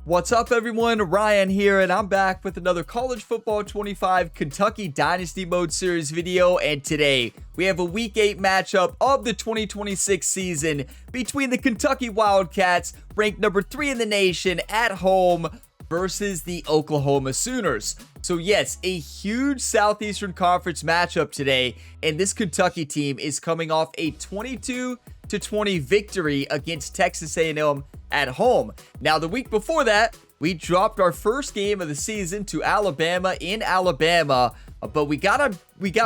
What's up, everyone? Ryan here, and I'm back with another College Football 25 Kentucky Dynasty Mode Series video. And today, we have a Week 8 matchup of the 2026 season between the Kentucky Wildcats, ranked number 3 in the nation, at home versus the Oklahoma Sooners. So yes, a huge Southeastern Conference matchup today, and this Kentucky team is coming off a 22-20 victory against Texas A&M at home. Now, the week before that, we dropped our first game of the season to Alabama in Alabama, but we got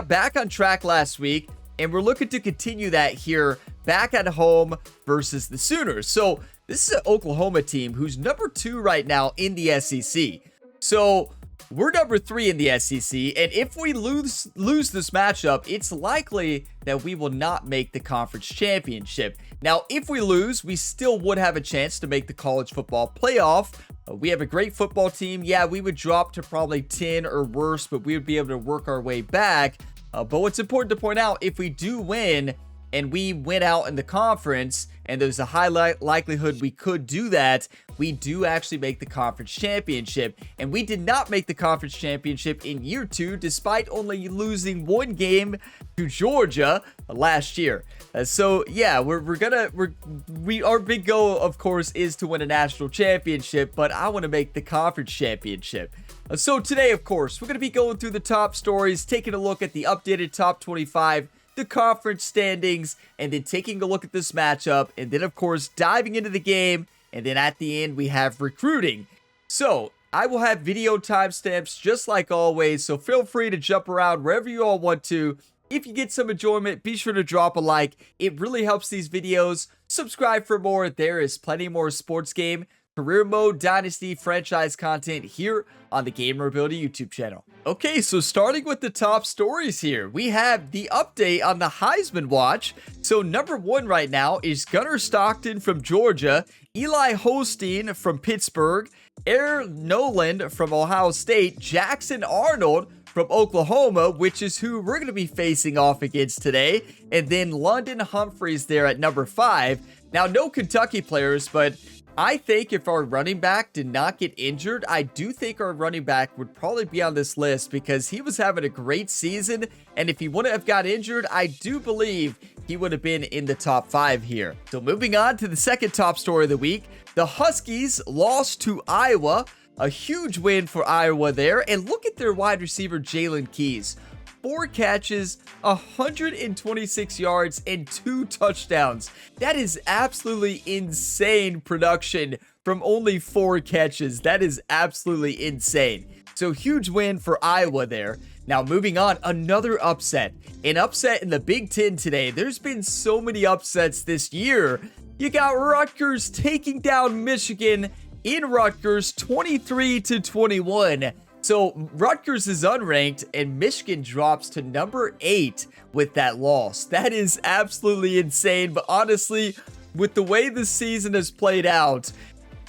back on track last week, and we're looking to continue that here back at home versus the Sooners. So this is an Oklahoma team who's number 2 right now in the SEC. So we're number 3 in the SEC, and if we lose this matchup, it's likely that we will not make the conference championship. Now, if we lose, we still would have a chance to make the college football playoff. We have a great football team. Yeah, we would drop to probably 10 or worse, but we would be able to work our way back. But what's important to point out, if we do win and we win out in the conference, and there's a high likelihood we could do that, we do actually make the conference championship. And we did not make the conference championship in year 2, despite only losing 1 game to Georgia last year. So yeah, our big goal, of course, is to win a national championship, but I want to make the conference championship. So today, of course, we're going to be going through the top stories, taking a look at the updated top 25, the conference standings, and then taking a look at this matchup, and then of course diving into the game, and then at the end we have recruiting. So I will have video timestamps just like always, so feel free to jump around wherever you all want to. If you get some enjoyment, be sure to drop a like. It really helps these videos. Subscribe for more. There is plenty more sports game, career mode, dynasty, franchise content here on the Gamer Ability YouTube channel. Okay, so starting with the top stories here, we have the update on the Heisman Watch. So number 1 right now is Gunnar Stockton from Georgia, Eli Holstein from Pittsburgh, Aaron Noland from Ohio State, Jackson Arnold from Oklahoma, which is who we're going to be facing off against today, and then London Humphreys there at number 5. Now, no Kentucky players, but I think if our running back did not get injured, I do think our running back would probably be on this list because he was having a great season, and if he wouldn't have got injured, I do believe he would have been in the top 5 here. So moving on to the second top story of the week, the Huskies lost to Iowa. A huge win for Iowa there, and look at their wide receiver Jalen Keys. 4 catches, 126 yards, and 2 touchdowns. That is absolutely insane production from only 4 catches. That is absolutely insane. So huge win for Iowa there. Now moving on, another upset. An upset in the Big Ten today. There's been so many upsets this year. You got Rutgers taking down Michigan in Rutgers 23-21. So Rutgers is unranked and Michigan drops to number 8 with that loss. That is absolutely insane, but honestly, with the way this season has played out,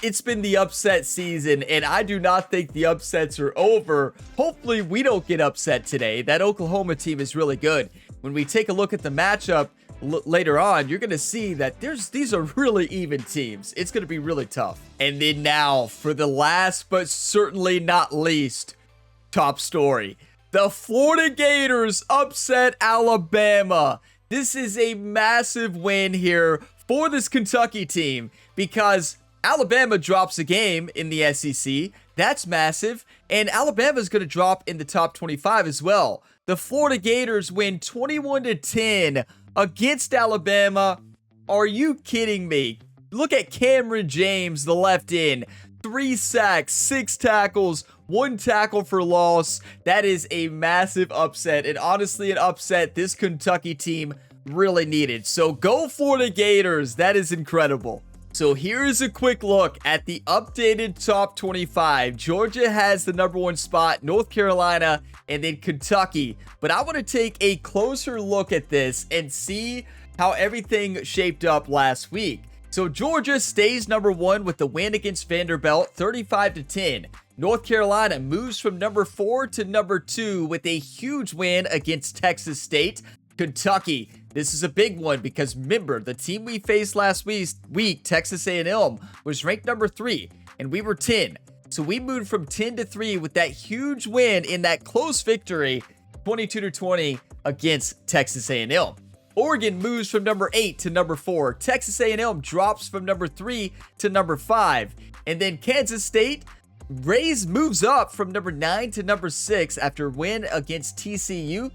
it's been the upset season, and I do not think the upsets are over. Hopefully we don't get upset today. That Oklahoma team is really good. When we take a look at the matchup later on, you're going to see that these are really even teams. It's going to be really tough. And then now, for the last but certainly not least top story, the Florida Gators upset Alabama. This is a massive win here for this Kentucky team because Alabama drops a game in the SEC. That's massive. And Alabama's going to drop in the top 25 as well. The Florida Gators win 21-10 against Alabama. Are you kidding me? Look at Cameron James, the left end. 3 sacks, 6 tackles, 1 tackle for loss. That is a massive upset, and honestly an upset this Kentucky team really needed. So go Florida Gators. That is incredible. So here is a quick look at the updated top 25. Georgia has the number 1 spot, North Carolina, and then Kentucky. But I want to take a closer look at this and see how everything shaped up last week. So Georgia stays number 1 with the win against Vanderbilt, 35-10. North Carolina moves from number 4 to number 2 with a huge win against Texas State. Kentucky, this is a big one because remember, the team we faced last week, Texas A&M, was ranked number 3. and we were 10. So we moved from 10 to 3 with that huge win in that close victory, 22-20 against Texas A&M. Oregon moves from number 8 to number 4. Texas A&M drops from number 3 to number 5. And then Kansas State moves up from number 9 to number 6 after win against TCU.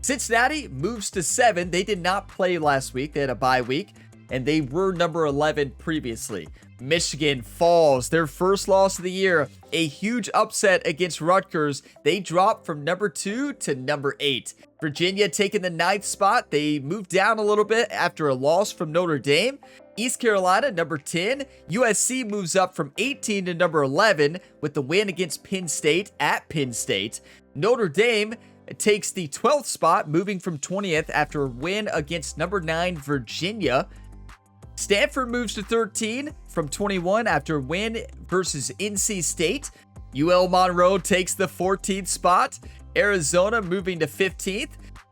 Cincinnati moves to 7. They did not play last week. They had a bye week, and they were number 11 previously. Michigan falls, their first loss of the year, a huge upset against Rutgers. They drop from number 2 to number 8. Virginia taking the 9th spot. They moved down a little bit after a loss from Notre Dame. East Carolina, number 10. USC moves up from 18 to number 11 with the win against Penn State at Penn State. Notre Dame takes the 12th spot, moving from 20th after a win against number 9 Virginia. Stanford moves to 13 from 21 after a win versus NC State. UL Monroe takes the 14th spot. Arizona moving to 15th.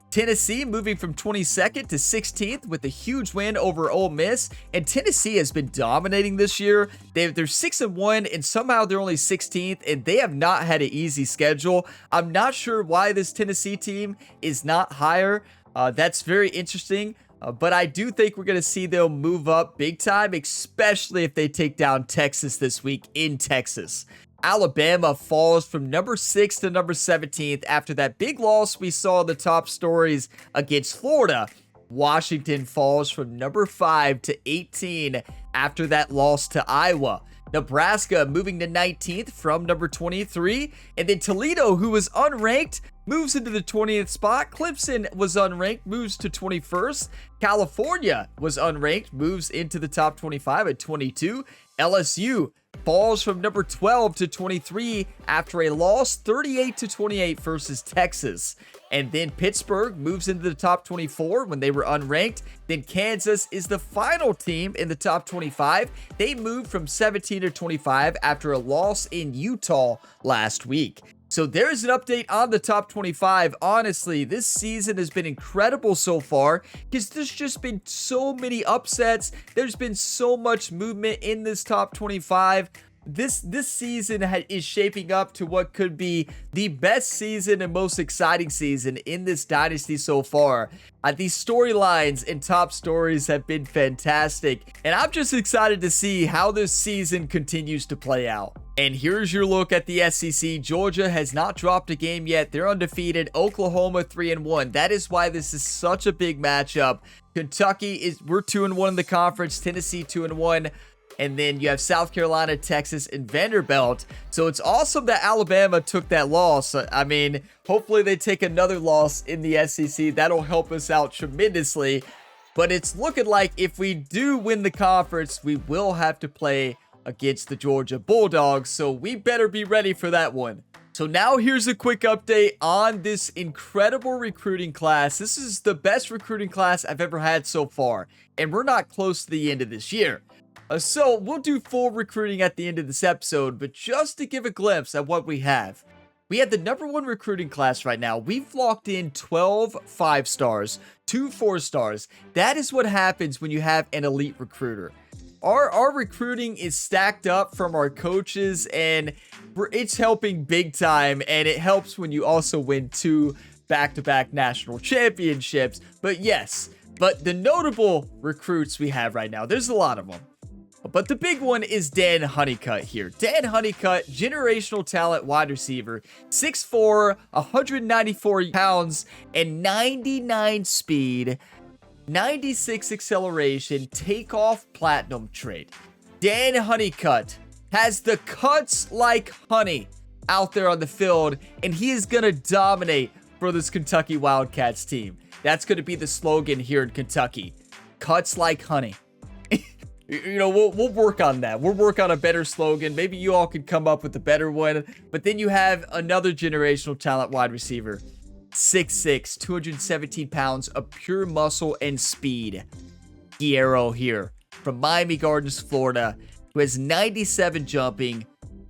Tennessee moving from 22nd to 16th with a huge win over Ole Miss. And Tennessee has been dominating this year. They're 6-1 and somehow they're only 16th, and they have not had an easy schedule. I'm not sure why this Tennessee team is not higher. That's very interesting. But I do think we're going to see them move up big time, especially if they take down Texas this week in Texas. Alabama falls from number 6 to number 17th after that big loss we saw in the top stories against Florida. Washington falls from number 5 to 18 after that loss to Iowa. Nebraska moving to 19th from number 23. And then Toledo, who was unranked, moves into the 20th spot. Clemson was unranked, moves to 21st. California was unranked, moves into the top 25 at 22. LSU falls from number 12 to 23 after a loss 38-28 versus Texas. And then Pittsburgh moves into the top 24 when they were unranked. Then Kansas is the final team in the top 25. They moved from 17 to 25 after a loss in Utah last week. So there's an update on the top 25. Honestly, this season has been incredible so far because there's just been so many upsets. There's been so much movement in this top 25. This season is shaping up to what could be the best season and most exciting season in this dynasty so far. These storylines and top stories have been fantastic, and I'm just excited to see how this season continues to play out. And here's your look at the SEC. Georgia has not dropped a game yet. They're undefeated. Oklahoma 3-1. That is why this is such a big matchup. Kentucky we're 2-1 in the conference. Tennessee 2-1. And then you have South Carolina, Texas, and Vanderbilt. So it's awesome that Alabama took that loss. I mean, hopefully they take another loss in the SEC. That'll help us out tremendously. But it's looking like if we do win the conference, we will have to play against the Georgia Bulldogs. So we better be ready for that one. So now here's a quick update on this incredible recruiting class. This is the best recruiting class I've ever had so far. And we're not close to the end of this year. So we'll do full recruiting at the end of this episode, but just to give a glimpse at what we have the number 1 recruiting class right now. We've locked in 12 5-stars, 2 4-stars. That is what happens when you have an elite recruiter. Our recruiting is stacked up from our coaches, and it's helping big time, and it helps when you also win 2 back-to-back national championships. But the notable recruits we have right now, there's a lot of them. But the big one is Dan Honeycutt here. Dan Honeycutt, generational talent wide receiver, 6'4", 194 pounds, and 99 speed, 96 acceleration, takeoff platinum trait. Dan Honeycutt has the cuts like honey out there on the field, and he is going to dominate for this Kentucky Wildcats team. That's going to be the slogan here in Kentucky. Cuts like honey. You know, we'll work on that. We'll work on a better slogan. Maybe you all could come up with a better one. But then you have another generational talent wide receiver. 6'6", 217 pounds of pure muscle and speed. Guerrero here from Miami Gardens, Florida, who has 97 jumping,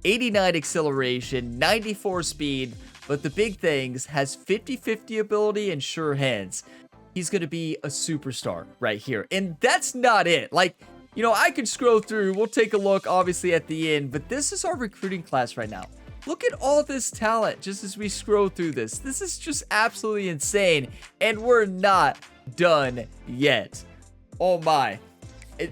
89 acceleration, 94 speed. But the big things, has 50-50 ability and sure hands. He's going to be a superstar right here. And that's not it. Like, You know, I could scroll through. We'll take a look, obviously, at the end. But this is our recruiting class right now. Look at all this talent just as we scroll through this. This is just absolutely insane. And we're not done yet. Oh, my.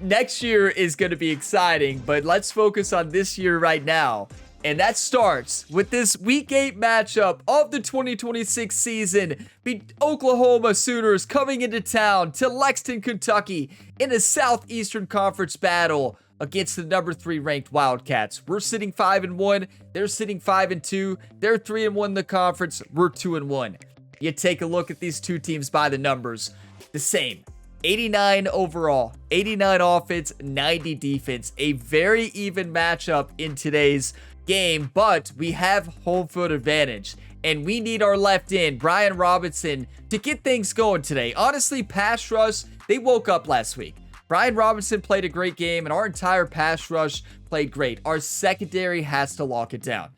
Next year is going to be exciting. But let's focus on this year right now. And that starts with this Week 8 matchup of the 2026 season. The Oklahoma Sooners coming into town to Lexington, Kentucky in a Southeastern Conference battle against the number 3 ranked Wildcats. We're sitting 5-1. They're sitting 5-2. They're 3-1 in the conference. We're 2-1. You take a look at these two teams by the numbers. The same. 89 overall, 89 offense, 90 defense. A very even matchup in today's game, but we have home field advantage and we need our left end, Brian Robinson, to get things going today. Honestly, pass rush, they woke up last week. Brian Robinson played a great game and our entire pass rush played great. Our secondary has to lock it down.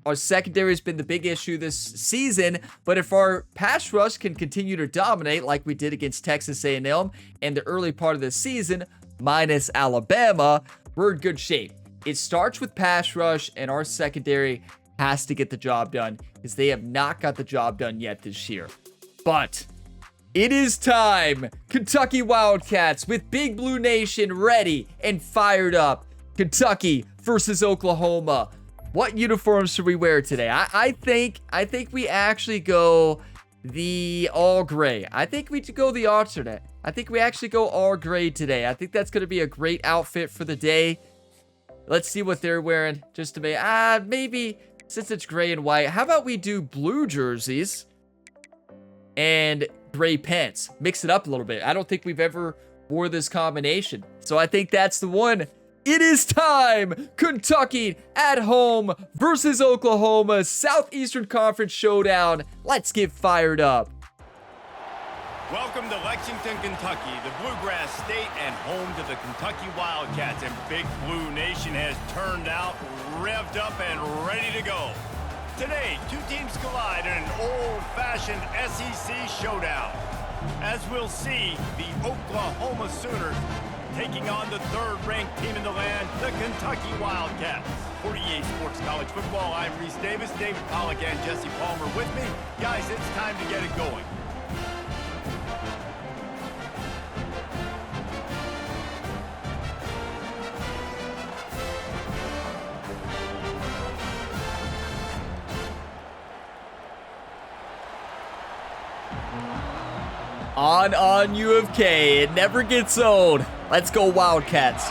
Our secondary has been the big issue this season, but if our pass rush can continue to dominate like we did against Texas A&M and the early part of the season, minus Alabama, we're in good shape. It starts with pass rush, and our secondary has to get the job done because they have not got the job done yet this year. But it is time. Kentucky Wildcats with Big Blue Nation ready and fired up. Kentucky versus Oklahoma. What uniforms should we wear today? I think we actually go the all gray. I think we should go the alternate. I think we actually go all gray today. I think that's going to be a great outfit for the day. Let's see what they're wearing just to make, maybe since it's gray and white, how about we do blue jerseys and gray pants? Mix it up a little bit. I don't think we've ever wore this combination. So I think that's the one. It is time. Kentucky at home versus Oklahoma. Southeastern Conference showdown. Let's get fired up. Welcome to Lexington, Kentucky, the Bluegrass State and home to the Kentucky Wildcats. And Big Blue Nation has turned out, revved up, and ready to go. Today, two teams collide in an old-fashioned SEC showdown. As we'll see, the Oklahoma Sooners taking on the third-ranked team in the land, the Kentucky Wildcats. 48 Sports College Football, I'm Reese Davis, David Pollack, and Jesse Palmer with me. Guys, it's time to get it going. On U of K. It never gets old. Let's go Wildcats.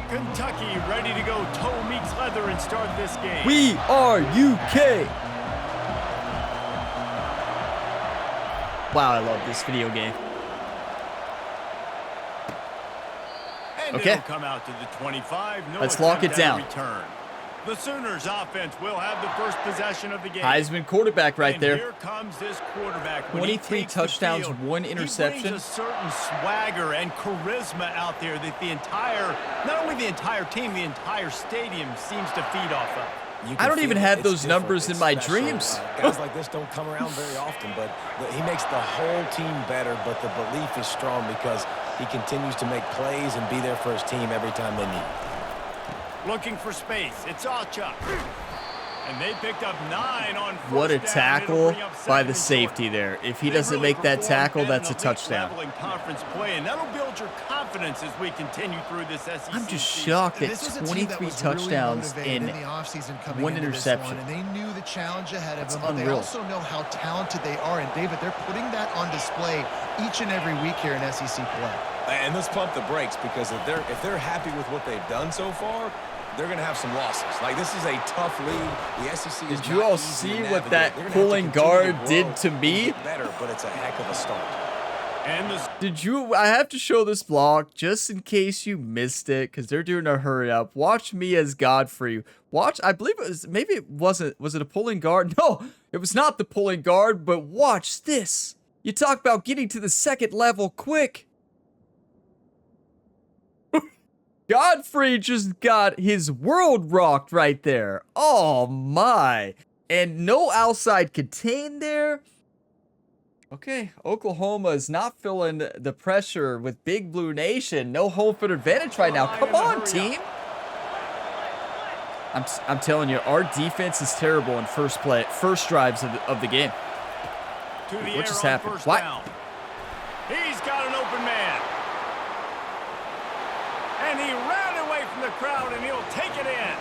Kentucky ready to go toe meets leather and start this game. We are UK. Wow, I love this video game. And okay. It'll come out to the 25. No Let's lock it down. Return. The Sooners offense will have the first possession of the game. Heisman quarterback right there. Here comes this quarterback. 23 touchdowns, field, 1 interception. He brings a certain swagger and charisma out there that the entire, not only the entire team, the entire stadium seems to feed off of. I don't even have those numbers in my dreams. Guys like this don't come around very often, but he makes the whole team better, but the belief is strong because he continues to make plays and be there for his team every time they need. Looking for space. It's Achuk. And they picked up 9 on first What a down. tackle by the safety there. If he doesn't make that tackle, that's a touchdown. Conference play, and that'll build your confidence as we continue through this SEC. I'm just shocked at 23 touchdowns in 1 interception. And they knew the challenge ahead of them, unreal. but they also know how talented they are. And David, they're putting that on display each and every week here in SEC play. And let's pump the brakes because if they're happy with what they've done so far, they're going to have some losses. Like, this is a tough league. The SEC is Did you all see what that pulling guard did to me? Better, but it's a heck of a start. And I have to show this vlog just in case you missed it because they're doing a hurry up. Watch me as Godfrey. Watch, I believe it was, maybe it wasn't, was it a pulling guard? No, it was not the pulling guard, but watch this. You talk about getting to the second level quick. Godfrey just got his world rocked right there. Oh my. And no outside contain there. Okay, Oklahoma is not feeling the pressure with Big Blue Nation. No home field advantage right now. Come on, team. I'm telling you, our defense is terrible in first drives of the game. What just happened? What? He's got an open man. And he ran away from the crowd, and he'll take it in.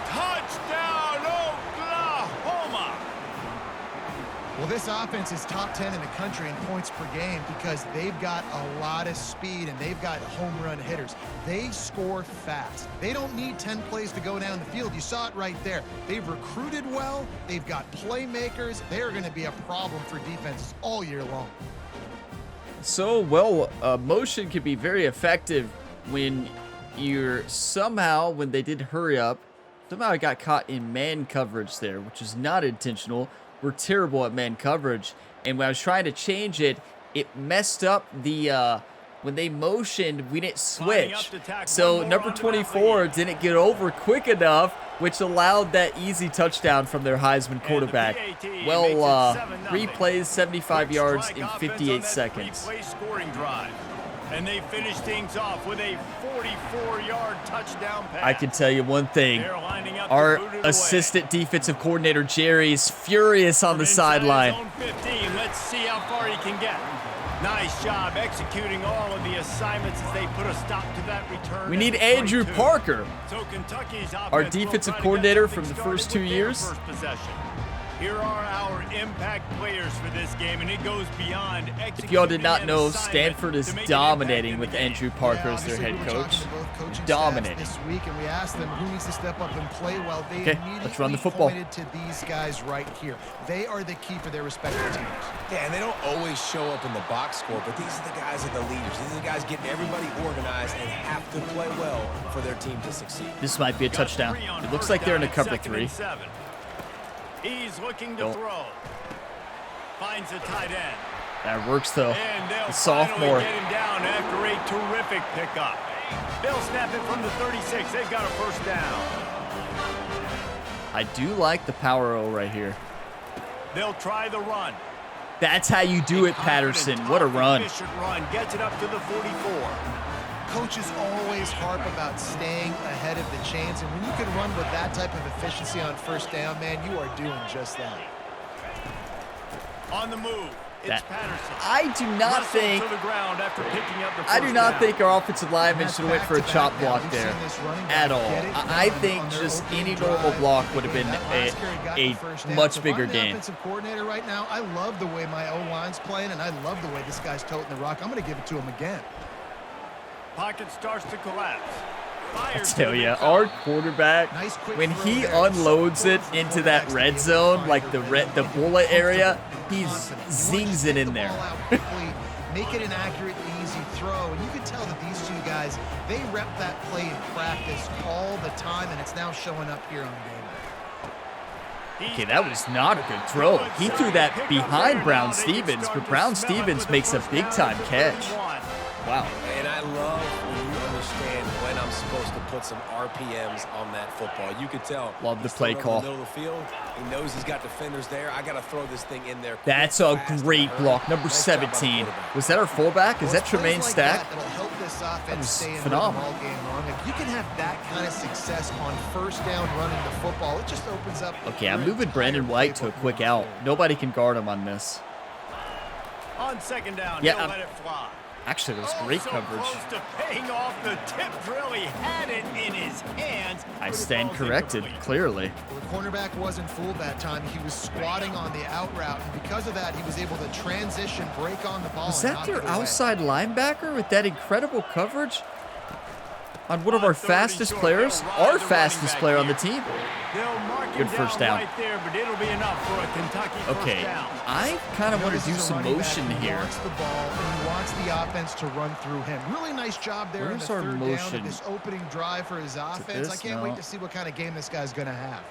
Touchdown, Oklahoma! Well, this offense is top 10 in the country in points per game because they've got a lot of speed and they've got home run hitters. They score fast. They don't need 10 plays to go down the field. You saw it right there. They've recruited well. They've got playmakers. They're going to be a problem for defenses all year long. So, well, motion can be very effective when you're somehow, when they did hurry up, somehow I got caught in man coverage there, which is not intentional. We're terrible at man coverage. And when I was trying to change it, it messed up the, when they motioned, we didn't switch. So number 24 didn't get over quick enough, which allowed that easy touchdown from their Heisman quarterback. Well, 3 plays, 75 yards in 58 seconds. And they finish things off with a 44-yard touchdown pass. I can tell you one thing. Our assistant defensive coordinator, Jerry, is furious on the sideline. Let's see how far he can get. Nice job executing all of the assignments as they put a stop to that return. We need Andrew Parker, our defensive coordinator from the first 2 years. Here are our impact players for this game, and it goes beyond. If y'all did not know, Stanford is dominating with Andrew Parker as their head coach. Dominating. This week, and we asked them who needs to step up and play well. They let's run the football. Pointed to these guys right here. They are the key for their respective teams. Yeah, and they don't always show up in the box score, but these are the guys that are the leaders. These are the guys getting everybody organized and have to play well for their team to succeed. This might be a touchdown. It looks like they're in a cover 3. He's looking to throw. Finds a tight end. That works though. The sophomore. Get him down after a terrific pickup. They'll snap it from the 36. They've got a first down. I do like the power O right here. They'll try the run. That's how you do it, Patterson. What a run. Run gets it up to the 44. Coaches always harp about staying ahead of the chains, and when you can run with that type of efficiency on first down, man, you are doing just that. On the move, it's Patterson. I do not think our offensive lineman should have went for a chop block there at all. I think just any normal block would have been a much bigger gain. Offensive coordinator right now, I love the way my O-line's playing, and I love the way this guy's toting the rock. I'm going to give it to him again. Pocket starts to collapse. I tell you, our quarterback, when he unloads it into that red zone, like the bullet area, he zings it in there. Make it an accurate, easy throw. And you can tell that these two guys, they rep that play in practice all the time, and it's now showing up here on game day. Okay, that was not a good throw. He threw that behind Brown Stevens, but Brown Stevens makes a big-time catch. Wow. And I love when you understand when I'm supposed to put some RPMs on that football. You could tell. Love the play call. In the middle of the field. He knows he's got defenders there. I got to throw this thing in there. That's a great block. Number 17. Was that our fullback? Is that Tremaine Stack? That was phenomenal. If you can have that kind of success on first down running the football, it just opens up. Okay, I'm moving Brandon White to a quick out. Nobody can guard him on this. On second down, yeah, let it fly. Actually, that was great coverage. Close to paying off the tip drill. He had it in his hands. I stand corrected, clearly. Well, the cornerback wasn't fooled that time. He was squatting on the out route, and because of that, he was able to transition, break on the ball. Was that their outside linebacker with that incredible coverage on one of our fastest players? Our fastest player on the team. Good first down. Okay, I kind of want to do some motion here. He wants the ball, and he wants the offense to run through him. Really nice job there in the third down of this opening drive for his offense. I can't wait to see what kind of game this guy's going to have.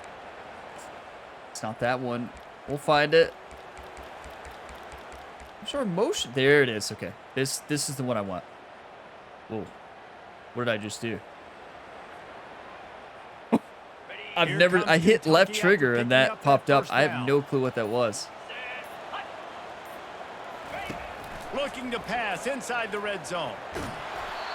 It's not that one. We'll find it. I'm sure motion. There it is. Okay, this is the one I want. Whoa. What did I just do? I hit left trigger and that popped up. I have no clue what that was. looking to pass inside the red zone.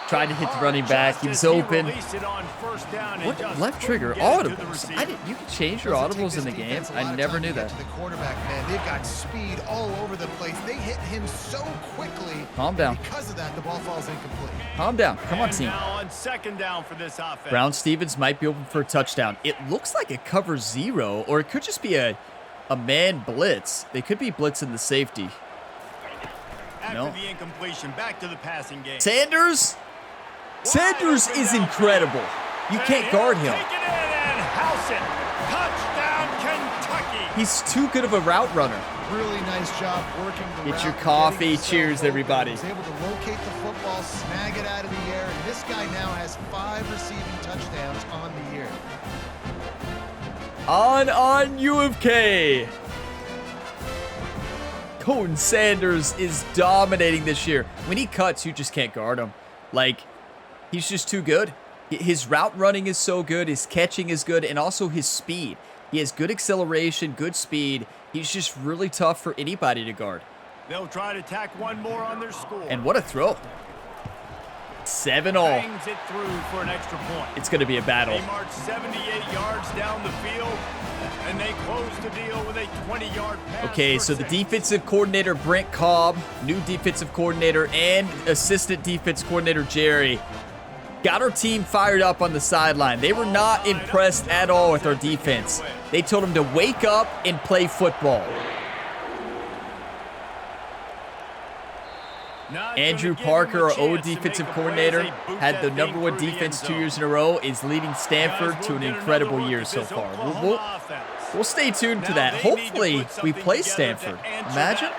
Tried to hit the running back. He was open. What left trigger audibles? You can change your audibles in the game. I never knew that. The quarterback, man, they've got speed all over the place. They hit him so quickly. Calm down. Because of that, the ball falls incomplete. Calm down. Come on, team. Now on second down for this offense. Brown Stevens might be open for a touchdown. It looks like a cover 0, or it could just be a man blitz. They could be blitzing the safety. After the incompletion, back to the passing game. Sanders is incredible. You can't guard him. Take it in and house it. Touchdown, Kentucky. He's too good of a route runner. Really nice job working the route. Get your coffee. Cheers, everybody. He was able to locate the football, snag it out of the air, and this guy now has 5 receiving touchdowns on the year. On U of K. Colton Sanders is dominating this year. When he cuts, you just can't guard him. Like, he's just too good. His route running is so good. His catching is good. And also his speed. He has good acceleration, good speed. He's just really tough for anybody to guard. They'll try to tack one more on their score. And what a throw. 7-all. Bangs it through for an extra point. It's going to be a battle. They march 78 yards down the field, and they close the deal with a 20-yard pass. Okay, so the defensive coordinator, Brent Cobb, new defensive coordinator, and assistant defense coordinator, Jerry, got our team fired up on the sideline. They were not impressed at all with our defense. They told them to wake up and play football. Andrew Parker, our old defensive coordinator, had the #1 defense 2 years in a row, is leading Stanford to an incredible year so far. We'll stay tuned to that. Hopefully, we play Stanford. Imagine.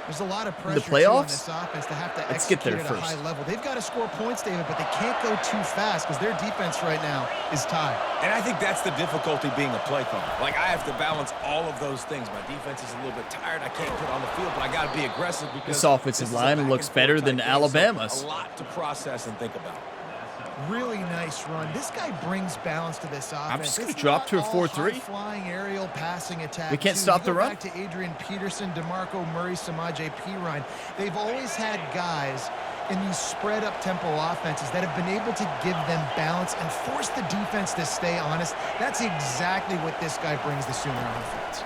There's a lot of pressure the playoffs? on this offense to have to Let's get there execute at a first. high level. They've got to score points, David, but they can't go too fast because their defense right now is tired. And I think that's the difficulty being a play caller. Like, I have to balance all of those things. My defense is a little bit tired. I can't put on the field, but I got to be aggressive because This offensive line looks better than Alabama's. A lot to process and think about. Really nice run. This guy brings balance to this offense. I'm just going to drop to a 4-3. Flying aerial passing attack. We can't stop the run. Back to Adrian Peterson, DeMarco Murray, Samaje Perine. They've always had guys in these spread up tempo offenses that have been able to give them balance and force the defense to stay honest. That's exactly what this guy brings the Sooner offense.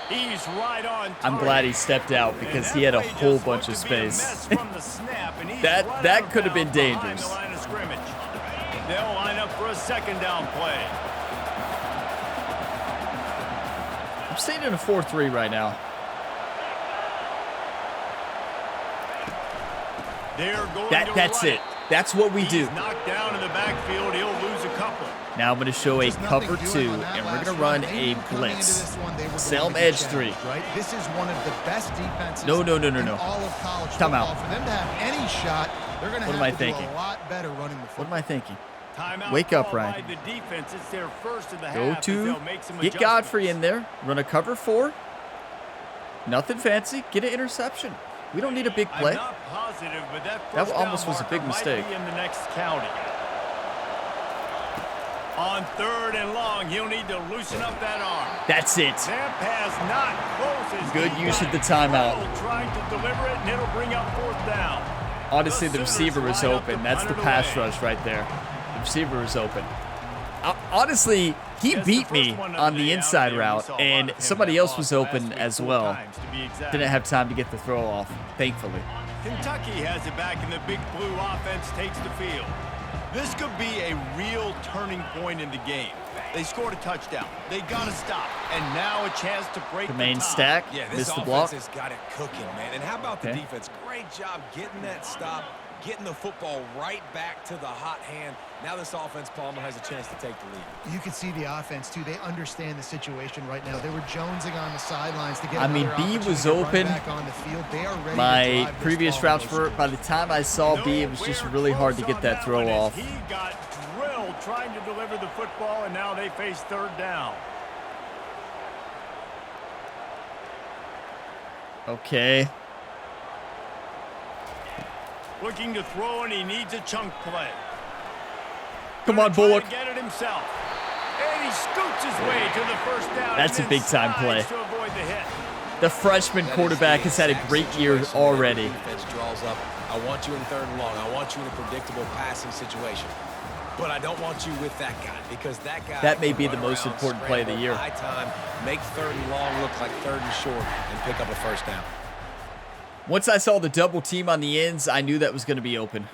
He's right on. I'm glad he stepped out because he had a whole bunch of space. That could have been dangerous. They'll line up for a second down play. I'm staying in a 4-3 right now. That's it. That's what we do. Knocked down in the backfield. He'll lose a couple. Now I'm going to show a cover 2, and we're going to run a blitz. Selm edge 3. Right? This is one of the best defenses No. in all of college Time football. out. For them to have any shot, they're going to What am I have to do thinking? a lot better running the football. What am I thinking? Timeout Wake up, call by Ryan. the defense. It's their first of the Go half as to, they'll make some get adjustments. Godfrey in there. Run a cover 4. Nothing fancy. Get an interception. We don't need a big play. I'm not positive, but that That first almost down was a big marker might mistake. be in the next county. On 3rd and long, he'll need to loosen up that arm. That's it. That pass not close. As Good he use got of the timeout. Hill trying to deliver it, and it'll bring up 4th down. Honestly, the Sooners receiver was line up open. to That's the punt it pass away. rush right there. The receiver was open. Honestly, he Yes, beat the me first one of on the the day inside out there, we route, saw a lot and of him somebody that else lost was last open week, as 4 well. times to be exact. Didn't have time to get the throw off, thankfully. Kentucky has it back, and the Big Blue offense takes the field. This could be a real turning point in the game. They scored a touchdown. They got to stop, and now a chance to break The the main tie. stack, Yeah, this missed the offense block. has got it cooking, man. And how about the Okay. defense? Great job getting that stop, getting the football right back to the hot hand. Now this offense, Palmer, has a chance to take the lead. You can see the offense, too. They understand the situation right now. They were jonesing on the sidelines to get I mean, another B opportunity was to run open. back on the field. They are ready to My drive this previous ball. routes were, by the time I saw B, it was just really hard to get that throw off. He got drilled trying to deliver the football, and now they face 3rd down. Okay. Looking to throw, and he needs a chunk play. Come on, Gonna try Bullock. to get it himself. And he scoots his way to the 1st down. That's and a big-time then play. slides to avoid the hit. The freshman quarterback has had a great year already. Defense draws up. I want you in 3rd and long. I want you in a predictable passing situation. But I don't want you with that guy, because that may be the most important play of the year. High time, make 3rd and long look like 3rd and short, and pick up a 1st down. Once I saw the double team on the ends, I knew that was going to be open.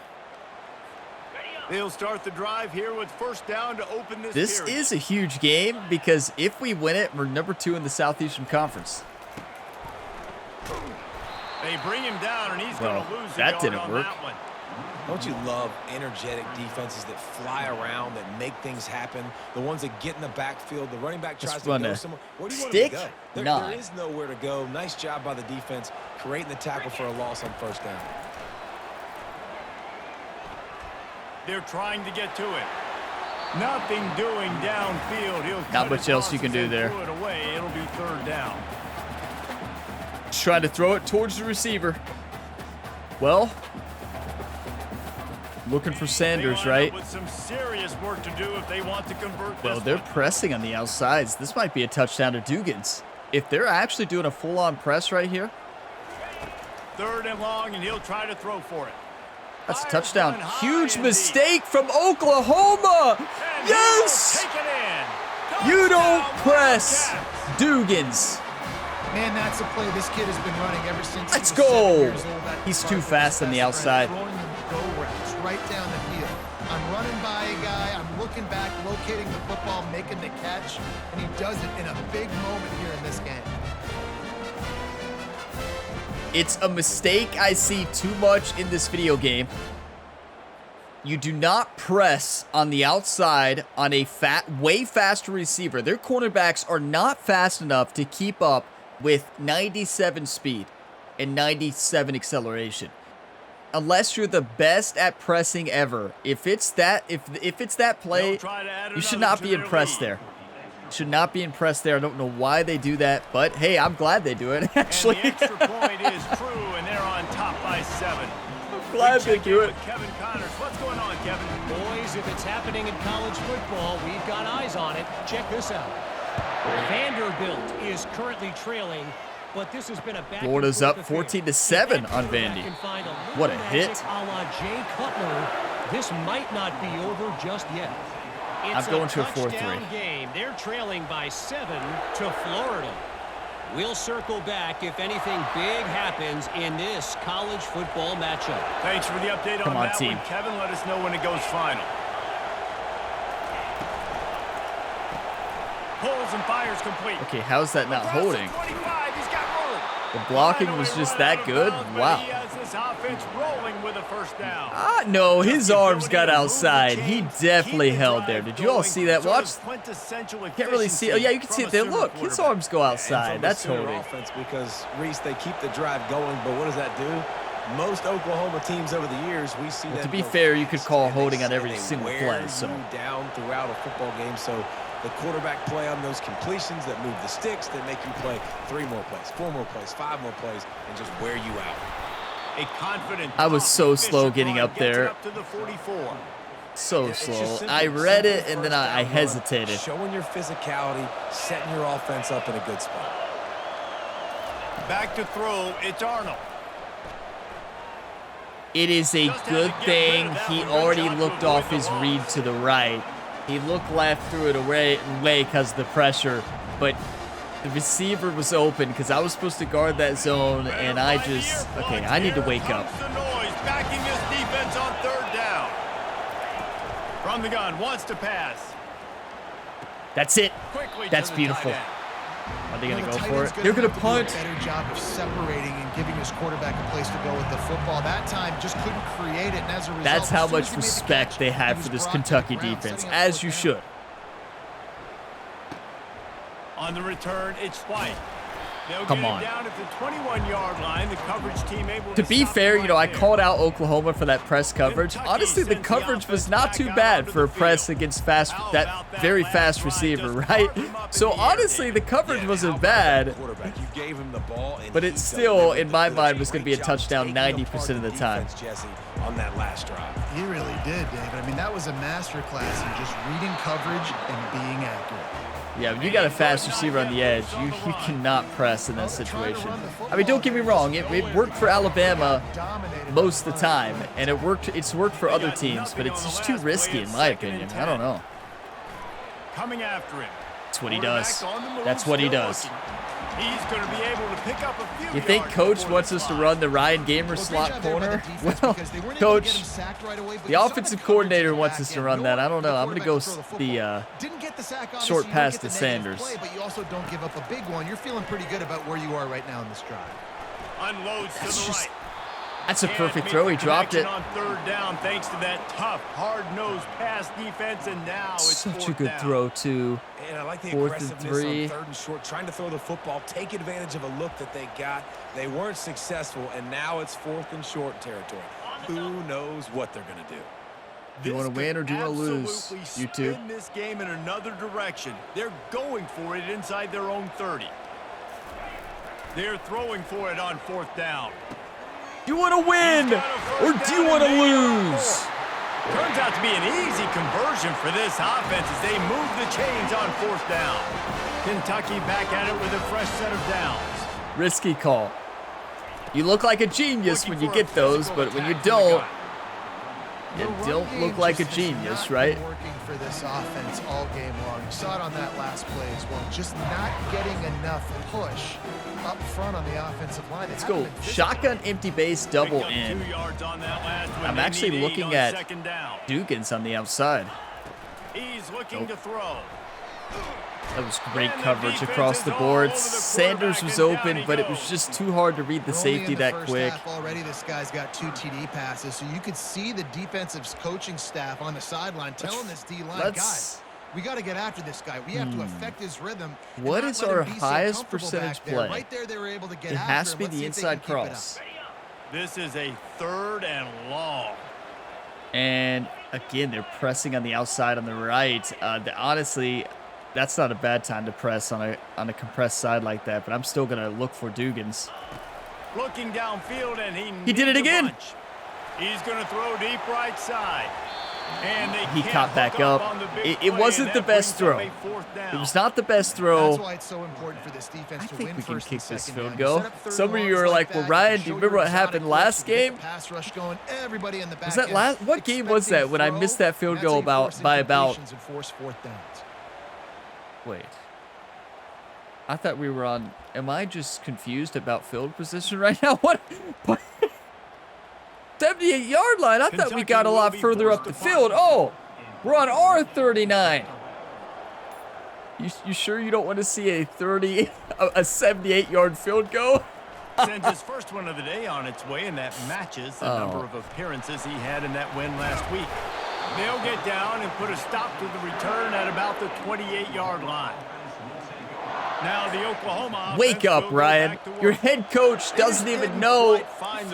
They'll start the drive here with 1st down to open this This period. is a huge game because if we win it, we're number 2 in the Southeastern Conference. They bring him down, and he's going to lose the that yard didn't on work. that one. Don't you love energetic defenses that fly around, that make things happen? The ones that get in the backfield, the running back tries Just to run go a somewhere. Where do you want stick him to go? nine. There is nowhere to go. Nice job by the defense, creating the tackle for a loss on 1st down. They're trying to get to it. Nothing doing downfield. He'll Not much else you can do there. Throw it away. It'll be 3rd down. Just trying to throw it towards the receiver. Well, looking for Sanders, right? With some serious work to do if they want to convert Well, this they're one. pressing on the outsides. This might be a touchdown to Dugans. If they're actually doing a full-on press right here, 3rd and long, and he'll try to throw for it. that's a Fires touchdown. one high Huge and mistake from Oklahoma. And Yes! he will take it in. You don't Touchdown, press Wildcats. Dugans. Man, that's a play this kid has been running ever since Let's he was 7 go. years old. That He's too Cardinals fast on the best friend, outside. Throwing them go routes right down the field. I'm running by a guy, I'm looking back, locating the football, making the catch, and he does it in a big moment here in this game. It's a mistake I see too much in this video game. You do not press on the outside on a way faster receiver. Their cornerbacks are not fast enough to keep up with 97 speed and 97 acceleration. Unless you're the best at pressing ever. If it's that play, They'll try to add you should another not to be their impressed lead. there. Should not be impressed there. I don't know why they do that, but hey, I'm glad they do it, actually. And the extra point is true, and they're on top by 7. I'm glad they Check do in it. with Kevin Connors. What's going on, Kevin? Boys, if it's happening in college football, we've got eyes on it. Check this out. Vanderbilt is currently trailing, but this has been a back Florida's and up forth affair. 14-7 If on that Vandy. can find a little What a magic hit. A la Jay Cutler, this might not be over just yet. It's I'm going to a 4-3. touchdown game. They're trailing by 7 to Florida. We'll circle back if anything big happens in this college football matchup. Thanks for the update Come on on, that team. one, Kevin. Let us know when it goes final. Pulls and fires complete. Okay, how's that not Across the holding? 25, he's got room. The blocking was just that good? Wow. He has this offense rolling with a 1st down. Ah, no, his arms got outside. He definitely held there. Did you all see that? Watch. Can't really see. Oh, yeah, you can see it there. Look, his arms go outside. That's holding. Offense, because Reese, they keep the drive going, but what does that do? Most Oklahoma teams over the years, we see them to be go fair, you could fast, call and they- holding on and every they single wear play, so. you down throughout a football game. So the quarterback play on those completions that move the sticks, that make you play 3 more plays, 4 more plays, 5 more plays, and just wear you out. A confident, I was so efficient slow getting run up gets it there. up to the 44. So It's slow. just simple. I read it Simple and then first I down hesitated. run, showing your physicality, setting your offense up in a good spot. Back to throw. It's Arnold. It is a Just had good to get rid thing of that he one. Good already job to looked avoid off the his loss. read to the right. He looked left, threw it away because of the pressure, but the receiver was open because I was supposed to guard that zone, and I just, okay, I need to wake up. The noise, backing his defense on 3rd down. From the gun, wants to pass. That's it. Quickly to That's the beautiful. tight end. Are they going to The go tight for end's it? gonna They're going have to do a punt. better job of separating and giving his quarterback a place to go with the football. That time just couldn't create it, and as a result, That's how as soon as much he made the respect catch, they he have was for this brought to the Kentucky ground, defense, setting up as fourth you down. should. On the return, it's White. They'll Come get on. it down at the 21-yard line. The coverage team able To to be stop fair, him you know, I right called out Oklahoma for that press coverage. Kentucky Honestly, the sends the coverage was offense not back too out bad onto for a the press field. against How about that that very last fast drive? receiver, Just right? carved him up in So the air, honestly, Dave. the coverage Yeah, wasn't how about bad, that quarterback? You gave him the ball, and but he it delivered still, with in the my push. mind, was going to be a Great job touchdown taking 90% of the apart time. defense, Jesse, on that last drive. He really did, David. I mean, that was a masterclass in just reading coverage and being accurate. Yeah, when you got a fast receiver on the edge, you cannot press in that situation. I mean, don't get me wrong, it worked for Alabama most of the time, and it's worked for other teams, but it's just too risky in my opinion. I don't know. Coming after him. That's what he does. That's what he does. He's going to be able to pick up a few. You think Coach wants us to run the Ryan Gamer slot corner? Well, Coach, the offensive coordinator wants us to run that. I don't know. I'm going to go the short pass to Sanders. But you also don't give up a big one. You're feeling pretty good about where you are right now in this drive. Unloads to the right. That's a perfect throw. He dropped it. On third down, thanks to that tough, hard-nosed pass defense, and now it's such a good throw too. And I like the 4th and aggressiveness 3. on 3rd and short, trying to throw the football, take advantage of a look that they got. They weren't successful, and now it's 4th and short territory. Who knows what they're going to do? Do you want to win or do you want to lose? You two. Spin this game in another direction. They're going for it inside their own 30. They're throwing for it on 4th down. Do you want to win or do you want to lose? Turns out to be an easy conversion for this offense as they move the chains on 4th down. Kentucky back at it with a fresh set of downs. Risky call. You look like a genius when you get those, but when you don't, you don't look like a genius, right? Working for this offense all game long. You saw it on that last play as well. Just not getting enough push up front on the offensive line. Let's go. Shotgun empty base double in. I'm actually looking at Dugans on the outside. He's looking to throw. That was great coverage across the board. Sanders was open, but it was just too hard to read the safety that quick. Already this guy's got 2 TD passes, so you could see the defensive coaching staff on the sideline telling this D-line, guys, we got to get after this guy. We have to affect his rhythm. What is our highest percentage play? Right there, they were able to get it has to be the inside cross. This is a 3rd and long. And again, they're pressing on the outside on the right. Honestly, that's not a bad time to press on a compressed side like that, but I'm still going to look for Dugans. Looking downfield, and he did it again. He's going to throw deep right side. And he caught back up. It wasn't the best throw. It was not the best throw. That's why it's so important for this defense to win. I think we can kick this field goal. Some of you are like, well, Ryan, do you remember what happened last game? Was that last? What game was that when I missed that field goal by about? Wait. I thought we were on. Am I just confused about field position right now? What? 78-yard line. I thought we got a lot further up the field. Oh, we're on our 39. You sure you don't want to see a 78-yard field goal? Sends his first one of the day on its way, and that matches the number of appearances he had in that win last week. They'll get down and put a stop to the return at about the 28-yard line. Now the Oklahoma. Wake up, Ryan. Your head coach doesn't even know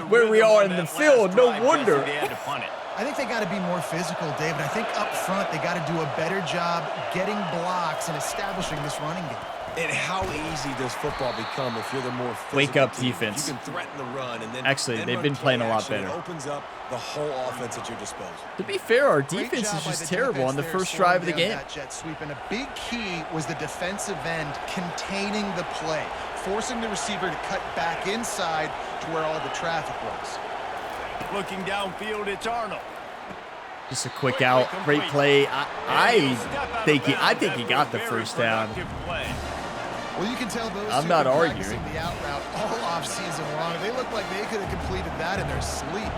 where we are in the field. No wonder. I think they got to be more physical, David. I think up front they got to do a better job getting blocks and establishing this running game. And how easy does football become if you're the more physical Wake up team? Defense. You can threaten the run and then actually they've been playing a lot better. It opens up the whole offense at your disposal. To be fair, our defense is just terrible on the first drive of the game. Jet sweep, and a big key was the defensive end containing the play, forcing the receiver to cut back inside to where all the traffic was. Looking downfield, it's Arnold. Just a quick out, great play. I think he got the first down. Well, you can tell those I'm not arguing. The out route all off-season long. They look like they could have completed that in their sleep.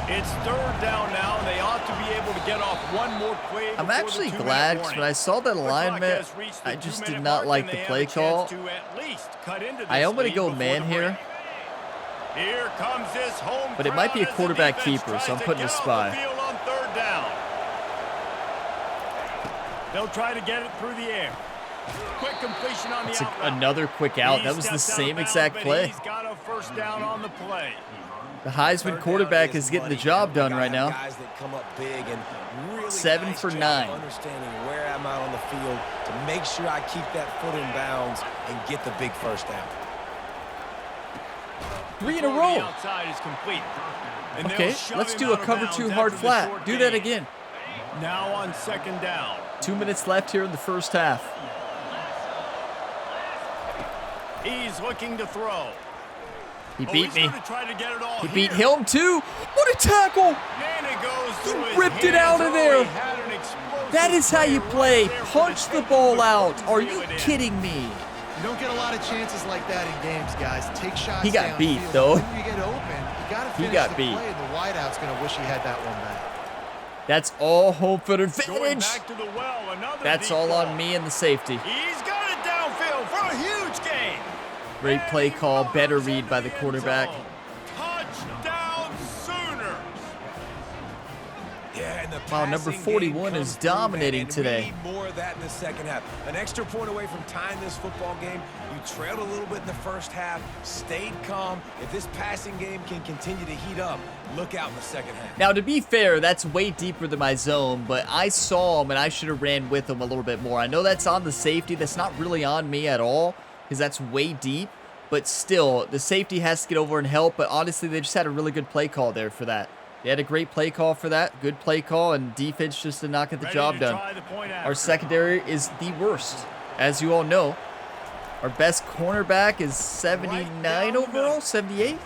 It's 3rd down now, and they ought to be able to get off one more play. I'm actually glad because when I saw that alignment, I just did not like the play call. I am going to go man here. Here comes this home, but it might be a quarterback keeper, so I'm putting a spy. On 3rd down. They'll try to get it through the air. Quick completion on the another quick out. That was the same exact play. He's got a first down on the play. The Heisman quarterback is getting the job done right now. Guys that come up big and really 7 for 9. Understanding where am I on the field to make sure I keep that foot in bounds and get the big first down. 3 in a row. Outside is complete. Okay, let's do a cover 2 hard flat. Do that again. Now on 2nd down. 2 minutes left here in the first half. He's looking to throw. He beat me. He He beat him too. What a tackle. He ripped it out of there. That is how you play. Punch the ball out. Are you kidding me? You don't get a lot of chances like that in games, guys. Take shots. He got beat, downfield. though. When you get open, you got to finish He got the beat. play. The wideout's going to wish he had that one back. That's all home field Going advantage. back to the well, another That's deep all ball. on me and the safety. He's got it downfield for a huge gain. Great play And he call. Better goes read into by the end quarterback. zone. Touchdown Sooners. Yeah, and the Wow, number passing 41 game is comes through, man, dominating and we today. need more of that in the second half. An extra point away from tying this football game. You trailed a little bit in the first half, stayed calm. If this passing game can continue to heat up, look out in the second half. Now, to be fair, that's way deeper than my zone, but I saw him and I should have ran with him a little bit more. I know that's on the safety. That's not really on me at all because that's way deep, but still, the safety has to get over and help, but honestly, they just had a really good play call there for that. They had a great play call for that, good play call, and defense just did not get the job done. Our secondary is the worst, as you all know. Our best cornerback is 79 overall, 78.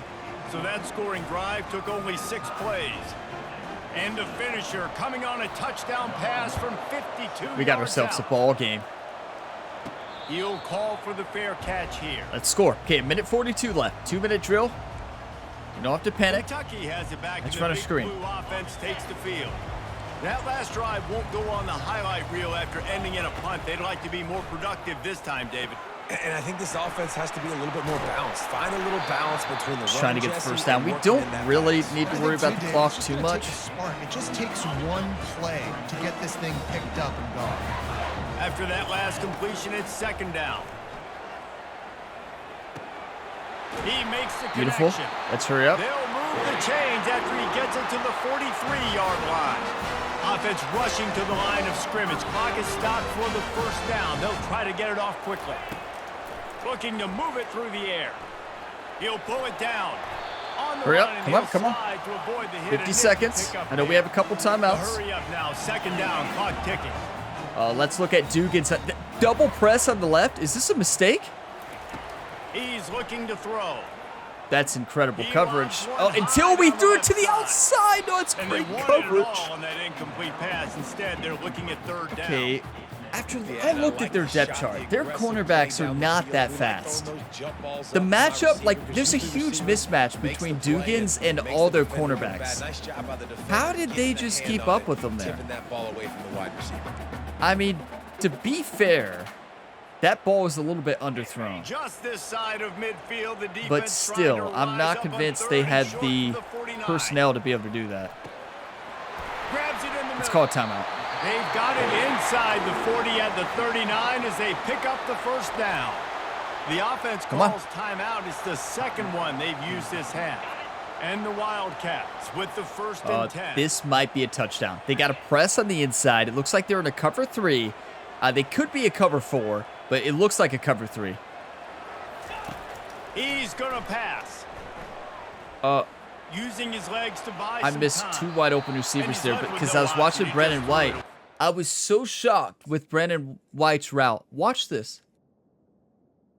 So that scoring drive took only 6 plays. And the finisher coming on a touchdown pass from 52 We got yards ourselves a out. ball game. He'll call for the fair catch here. Let's score. Okay, minute 42 left. 2-minute drill. You don't have to panic. Kentucky has it back. Let's and run a the Big screen. Blue offense takes the field. That last drive won't go on the highlight reel after ending in a punt. They'd like to be more productive this time, David. And I think this offense has to be a little bit more balanced. Find a little balance between the Just run, trying to get the Jesse, first down. and We working don't in that really balance. need to I worry think about the too, clock Dave, it's too gonna much. take a spark. It just takes one play to get this thing picked up and gone. After that last completion, it's second down. He makes the Beautiful. connection. Let's hurry up. They'll move the chains after he gets it to the 43-yard line. Offense rushing to the line of scrimmage. Clock is stopped for the first down. They'll try to get it off quickly. Looking to move it through the air. He'll pull it down. On the Hurry up. run, and Come on, he'll come on. slide to avoid the hit 50 and seconds. pick up I know we there. have a couple timeouts. Hurry up now. Second down. Clock ticking. Let's look at Dugan's double press on the left. Is this a mistake? He's looking to throw. That's incredible He coverage. wants one Oh, until we high threw on it to the the left outside. No, it's And they great wanted it coverage. all on that incomplete pass. Instead, they're looking at third down. Okay. After I looked at their depth chart, their cornerbacks are not that fast. The matchup, like, there's a huge mismatch between Dugan's and all their cornerbacks. How did they just keep up with them there? I mean, to be fair, that ball was a little bit underthrown. Just this side of midfield, the defense But still, trying to I'm rise not up on convinced third they and had short the to 49. personnel to be able to do that. Grabs it in the Let's middle. call a timeout. They've got it inside the 40 at the 39 as they pick up the first down. The offense Come on. calls timeout. It's the second one they've used this half. And the Wildcats with the first and 10. This might be a touchdown. They got a press on the inside. It looks like they're in a cover 3. They could be a cover 4, but it looks like a cover 3. He's going to pass. Using his legs to buy I some missed time. 2 wide open receivers he's there led with because no I was option. watching He Brandon just White. threw it. I was so shocked with Brandon White's route. Watch this.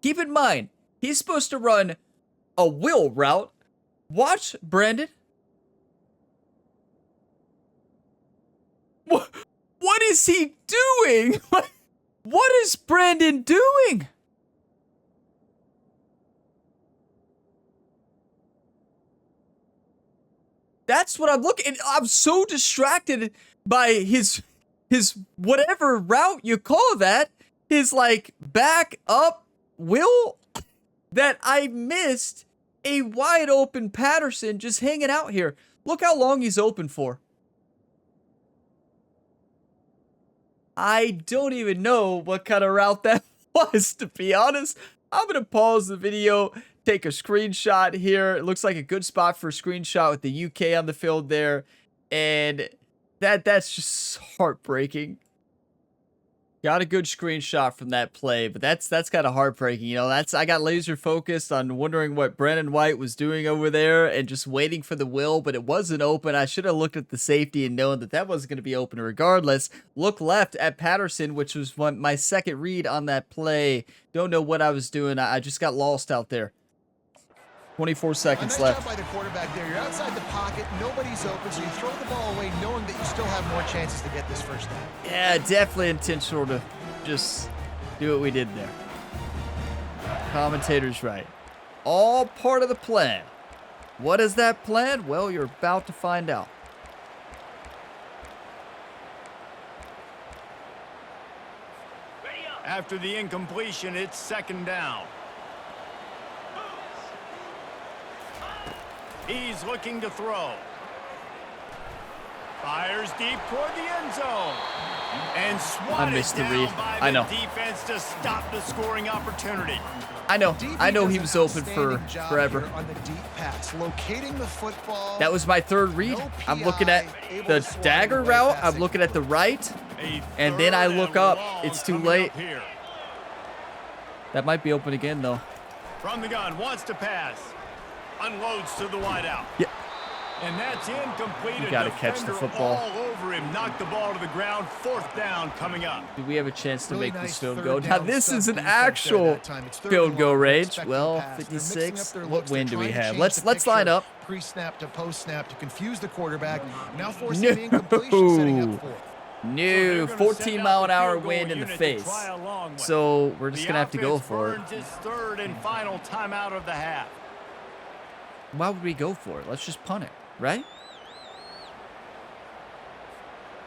Keep in mind, he's supposed to run a will route. Watch, Brandon. What is he doing? What is Brandon doing? That's what I'm looking. I'm so distracted by his whatever route you call that. His like back up will that I missed a wide open Patterson just hanging out here. Look how long he's open for. I don't even know what kind of route that was, to be honest. I'm going to pause the video, take a screenshot here. It looks like a good spot for a screenshot with the UK on the field there. And that's just heartbreaking. Got a good screenshot from that play, but that's kind of heartbreaking. You know, I got laser focused on wondering what Brandon White was doing over there and just waiting for the will, but it wasn't open. I should have looked at the safety and known that that wasn't going to be open regardless. Look left at Patterson, which was my second read on that play. Don't know what I was doing. I just got lost out there. 24 seconds left. By the quarterback there. You're outside the pocket. Nobody's open, so you throw the ball away knowing that you still have more chances to get this first down. Yeah, definitely intentional to just do what we did there. Commentator's right. All part of the plan. What is that plan? Well, you're about to find out. After the incompletion, it's second down. He's looking to throw. Fires deep toward the end zone. And swatted down by the defense to stop the scoring opportunity. I know he was open for forever. On the deep pass, locating the football. That was my third read. I'm looking at the dagger route. I'm looking at the right. And then I look up. It's too late. That might be open again, though. From the gun, wants to pass. Unloads to the wideout. Yeah. And that's incomplete. You gotta catch the football. All over him, knocked the ball to the ground. Fourth down coming up. Do we have a chance to Really make nice this field third goal? down Now this is an stuff defense actual there that time. It's third field and goal long, range. expecting Well, pass. They're 56. mixing up their What looks. win They're do we trying to have? change Let's the line picture up. Pre-snap to post-snap to confuse the quarterback. Now forcing the incompletion, setting up fourth. New 14-mile-an-hour wind in the face. So we're just gonna have to go for it. His third and final timeout of the half. Why would we go for it? Let's just punt it, right?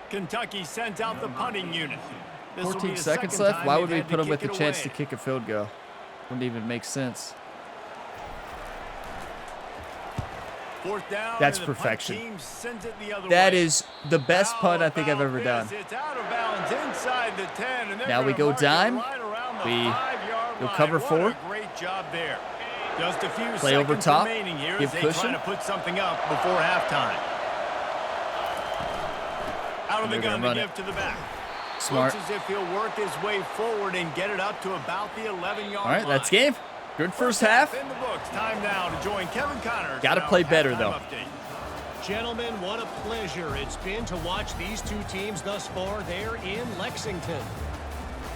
Kentucky sent out the punting unit. 14 seconds left. Why would we put them with a chance to kick a field goal? Wouldn't even make sense. Fourth down. That's and the perfection. punt team sends it the other That way. is the best punt I think I've ever done. It's out of bounds inside the 10, and Now we go dime. We go cover 4. Great job there. Just a few Play over seconds top. remaining here Give as they cushion. try to put something up before halftime. Out of the They're gun gonna to run give to the back. Smart. Looks as if he'll work his way forward and get it up to about the 11-yard line. All right, that's game. Good first half. In the books. Time now to join Kevin Connors. Got to play better, though. Gentlemen, what a pleasure it's been to watch these two teams thus far there in Lexington.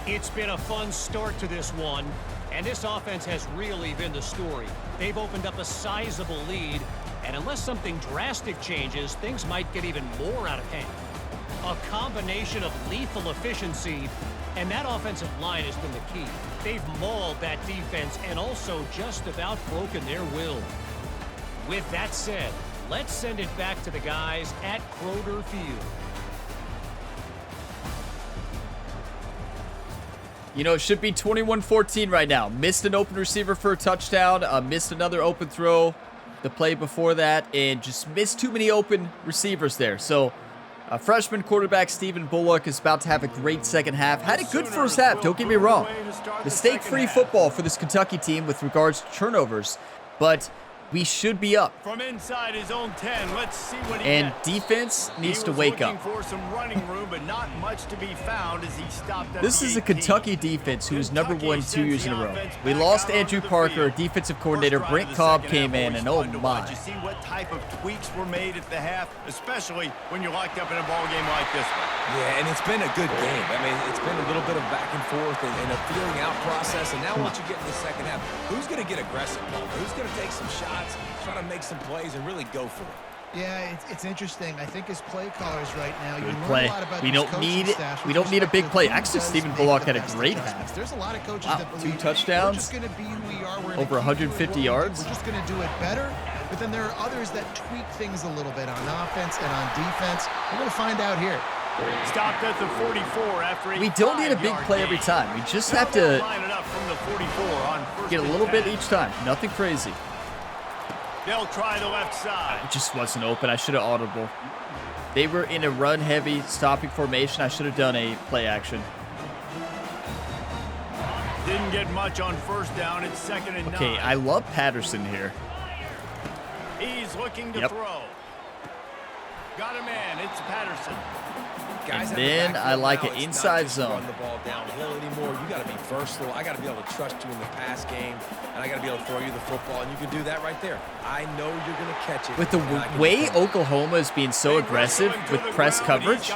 It's been a fun start to this one, and this offense has really been the story. They've opened up a sizable lead, and unless something drastic changes, things might get even more out of hand. A combination of lethal efficiency, and that offensive line has been the key. They've mauled that defense and also just about broken their will. With that said, let's send it back to the guys at Kroger Field. You know, it should be 21-14 right now. Missed an open receiver for a touchdown. Missed another open throw the play before that. And just missed too many open receivers there. So, freshman quarterback Stephen Bullock is about to have a great second half. Had a good first half, don't get me wrong. Mistake-free football for this Kentucky team with regards to turnovers. But we should be up. From inside his own 10, let's see what he And gets. defense needs to wake up. For some running room, but not much to be found as he stopped at This the is a 18. Kentucky defense who is number one 2 Kentucky years in a sends row. the offense We back lost out Andrew onto the Parker, field. defensive coordinator. First drive Brent of the Cobb second came half, in, always and oh fun to watch. my. You see what type of tweaks were made at the half, especially when you're locked up in a ball game like this one. Yeah, and it's been a good game. I mean, it's been a little bit of back and forth and a feeling out process. And now once you get in the second half, who's going to get aggressive, Paul? Who's going to take some shots, try to make some plays, and really go for it? Yeah, it's interesting. I think as play callers right now, you Good learn play. a lot about We these don't coaching need it. staffs We with don't need a respect big to play. who Actually, does Stephen make Bullock the had a best great adjustments. half. There's a lot of coaches Wow, that 2 believe touchdowns, we're just going to be who we are. We're gonna over keep 150 doing what we do. yards. We're just going to do it better. But then there are others that tweak things a little bit on offense and on defense. We're going to find out here. Stopped at the 44 after a We don't need a big 5-yard play every gain. time. We just Now have they'll to line it up from the 44 on first get a and little bit 10. each time. Nothing crazy. They'll try the left side. It just wasn't open. I should have audible. They were in a run-heavy stopping formation. I should have done a play action. Didn't get much on first down. It's second and 9. Okay, I love Patterson here. He's looking to Yep. throw. Got a man. It's Patterson. Guys And then I like an inside zone. Run the ball downhill anymore. You got to be versatile. I got to be able to trust you in the pass game, and I got to be able to throw you the football, and you can do that right there. I know you're going to catch it. With the way Oklahoma is being so aggressive with press coverage,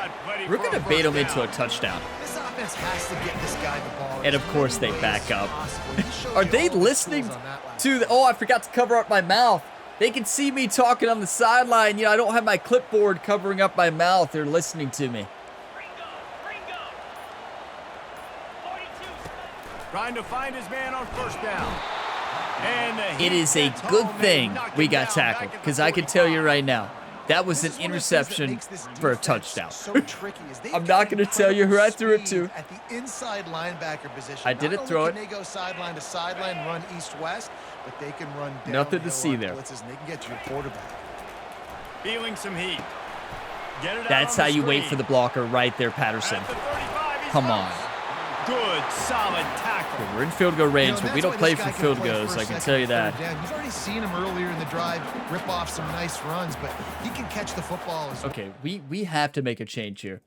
we're going to bait them into a touchdown. This offense has to get this guy the ball. And of course they back up. Are they listening to the... Oh, I forgot to cover up my mouth. They can see me talking on the sideline. You know, I don't have my clipboard covering up my mouth. They're listening to me. Trying to find his man on first down. And It is a good thing we got tackled, because I can tell you right now, that was an interception for a touchdown. I'm not going to tell you who I threw it to. At the inside linebacker position. I didn't throw it. They go sideline to sideline, run east-west, but they can run down. Nothing to see there. Blitzes, and they can get to your quarterback. feeling some heat. Get it That's out how on the you wait screen. for the blocker right there, Patterson. At the 35, he's Come close. on. Good, solid tackle. We're in field goal range, but we that's don't why play this for guy can field play goals, I first, can second, tell you third that. down. You've already seen him earlier in the drive rip off some nice runs, but he can catch the football as well. Okay, we have to make a change here.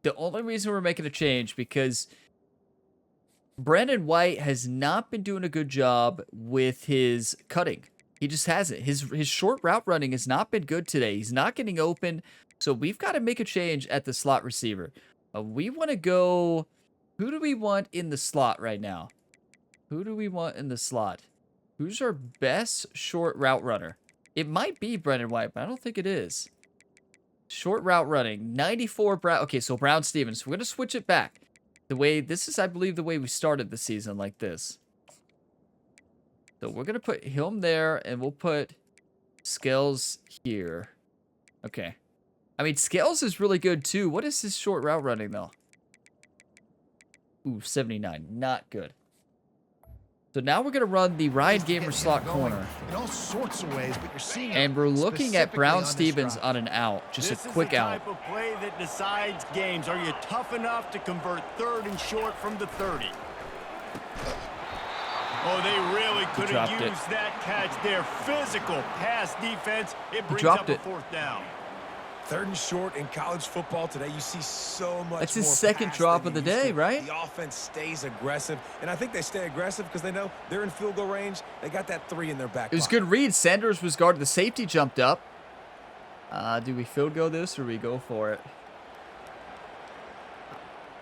The only reason we're making a change because Brandon White has not been doing a good job with his cutting. He just hasn't. His short route running has not been good today. He's not getting open, so we've got to make a change at the slot receiver. We want to go... Who do we want in the slot right now? Who do we want in the slot? Who's our best short route runner? It might be Brandon White, but I don't think it is. Short route running, 94 Brown. Okay, so Brown Stevens. We're going to switch it back. The way, this is, I believe, the way we started the season, like this. So we're going to put him there, and we'll put Scales here. Okay. I mean, Scales is really good, too. What is his short route running, though? Ooh, 79. Not good. So now we're going to run the Ryan Gamer slot corner. In all sorts of ways, but you're seeing And we're looking at Brown Stevens on on an out. Just This a quick is the out. type of play that decides games. Are you tough enough to convert third and short from the 30? Oh, they really could have dropped it. used that catch there. Physical pass defense. It brings dropped up a it. fourth down. Third and short in college football today, you see so much That's his more second pass drop than of the you used day, to. right? The offense stays aggressive, and I think they stay aggressive because they know they're in field goal range. They got that 3 in their back It was pocket. good read. Sanders was guarded. The safety jumped up. Do we field goal this or we go for it?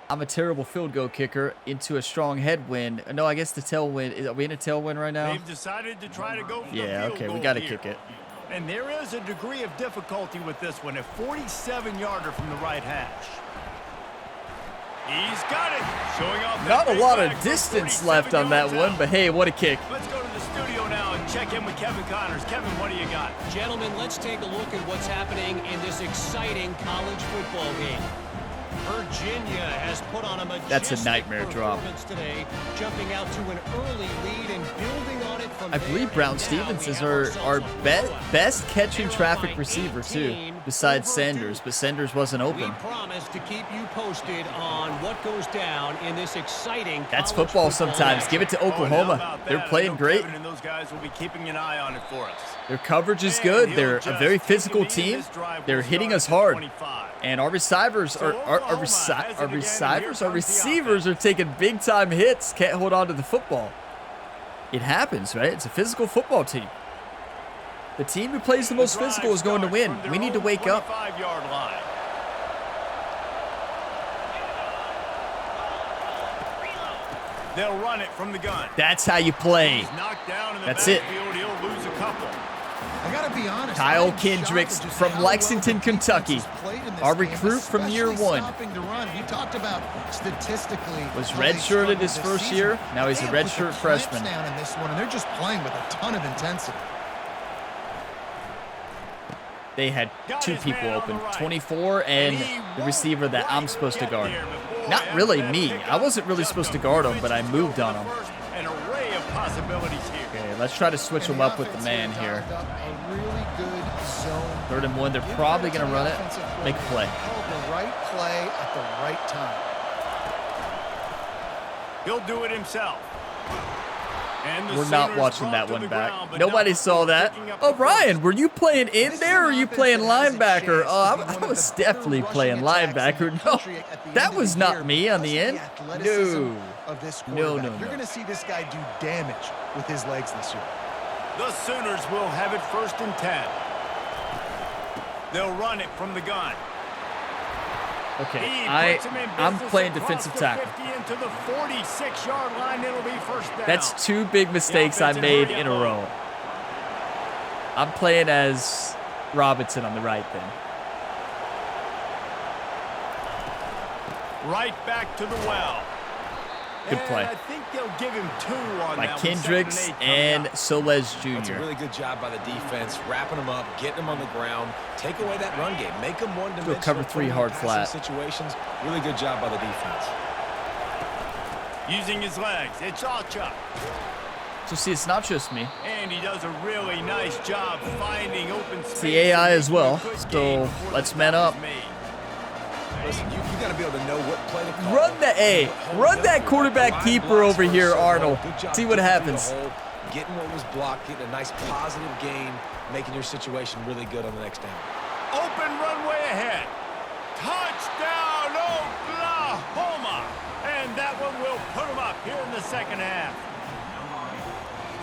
I'm a terrible field goal kicker into a strong headwind. No, I guess the tailwind. Are we in a tailwind right now? They've decided to try to go for the Yeah, field okay, we goal got to here. kick it. And there is a degree of difficulty with this one. A 47-yarder from the right hash. He's got it. Showing off that Not a big lot leg of from distance 47 left on that yards one, out. but hey, what a kick. Let's go to the studio now and check in with Kevin Connors. Kevin, what do you got? Gentlemen, let's take a look at what's happening in this exciting college football game. Virginia has put on a majestic That's a nightmare drop. performance today, jumping out to an early lead and building on it from I there. believe Brown And now Stevens we is have our ourselves a blowout. best catching They're traffic by receiver, too, 18 besides over Sanders, Duke. but Sanders wasn't We open. promise to keep you posted on what goes down in this exciting That's college football sometimes. matchup. Give it to Oh, and how Oklahoma. about They're that? I playing know great. Kevin and those guys will be keeping an eye on it for us. Their coverage is And good. he'll They're a just very take physical the lead in team. this drive. They're We'll hitting start us at the hard. 25. And our receivers So Oklahoma has it again, and here our comes the receivers are taking big time hits. Can't hold on to the football. It happens, right? It's a physical football team. The team who plays the most The drive physical is going to starts win. from their We need to own wake up. 25-yard line. They'll run it from the gun. That's how you play. He's knocked down in the That's it. backfield. He'll lose a couple. I gotta be honest. Kyle I'm shocked Kendricks at just from how Lexington, well the defense Kentucky. has played in this Our game, recruit from year especially one. stopping the run. You talked about statistically. Was how they redshirted struggled his this first season. year. Now he's a They have put redshirt the clamps freshman. down in this one, and they're just playing with a ton of intensity. They had Got two his people man on open, the right. 24 and he the receiver that I'm supposed to get guard. there, but boy, Not after really that me. pickup, I wasn't really just supposed a to guard him, good but I throw moved for on the him. first. An array of possibilities here. Okay, let's try to switch And him the up with the offense man here. dialed up a really good zone. 3rd and 1. They're Give probably credit going to run it. offensive Make a play. coordinator. Called the right play at the right time. He'll do it himself. We're not watching that one back. Nobody saw that. Oh, Ryan, were you playing in there or are you playing linebacker? Oh, I was definitely playing linebacker. No, that was not me on the end. No. No. You're going to see this guy do damage with his legs this year. The Sooners will have it 1st and 10. They'll run it from the gun. Okay, I'm playing defensive tackle. Into the 46-yard line, it'll be 1st down. That's 2 big mistakes I made in a row. I'm playing as Robinson on the right then. Right back to the well. Good play. I think they'll give him 2 on by that Kendricks and Soles Jr. That's a really good job by the defense, wrapping them up, getting them on the ground, take away that run game, make them one-dimensional. Cover 3 hard flat. Situations. Really good job by the defense. Using his legs, it's Alchuk. So see, it's not just me. And he does a really nice job finding open space. It's the AI as well. So let's man up. Listen, you got to be able to know what play to call. Run that quarterback keeper over here, Arnold. See what happens. Getting what was blocked, getting a nice positive gain, making your situation really good on the next down. Open runway ahead. Touchdown, Oklahoma. And that one will put them up here in the 2nd half.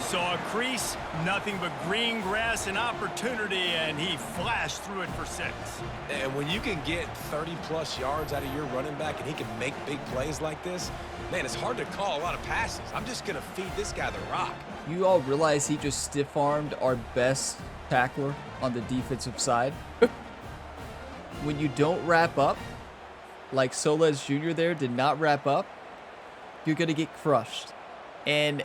So a crease, nothing but green grass and opportunity, and he flashed through it for 6. And when you can get 30-plus yards out of your running back and he can make big plays like this, man, it's hard to call a lot of passes. I'm just going to feed this guy the rock. You all realize he just stiff-armed our best tackler on the defensive side? When you don't wrap up, like Soles Jr. there did not wrap up, you're going to get crushed. And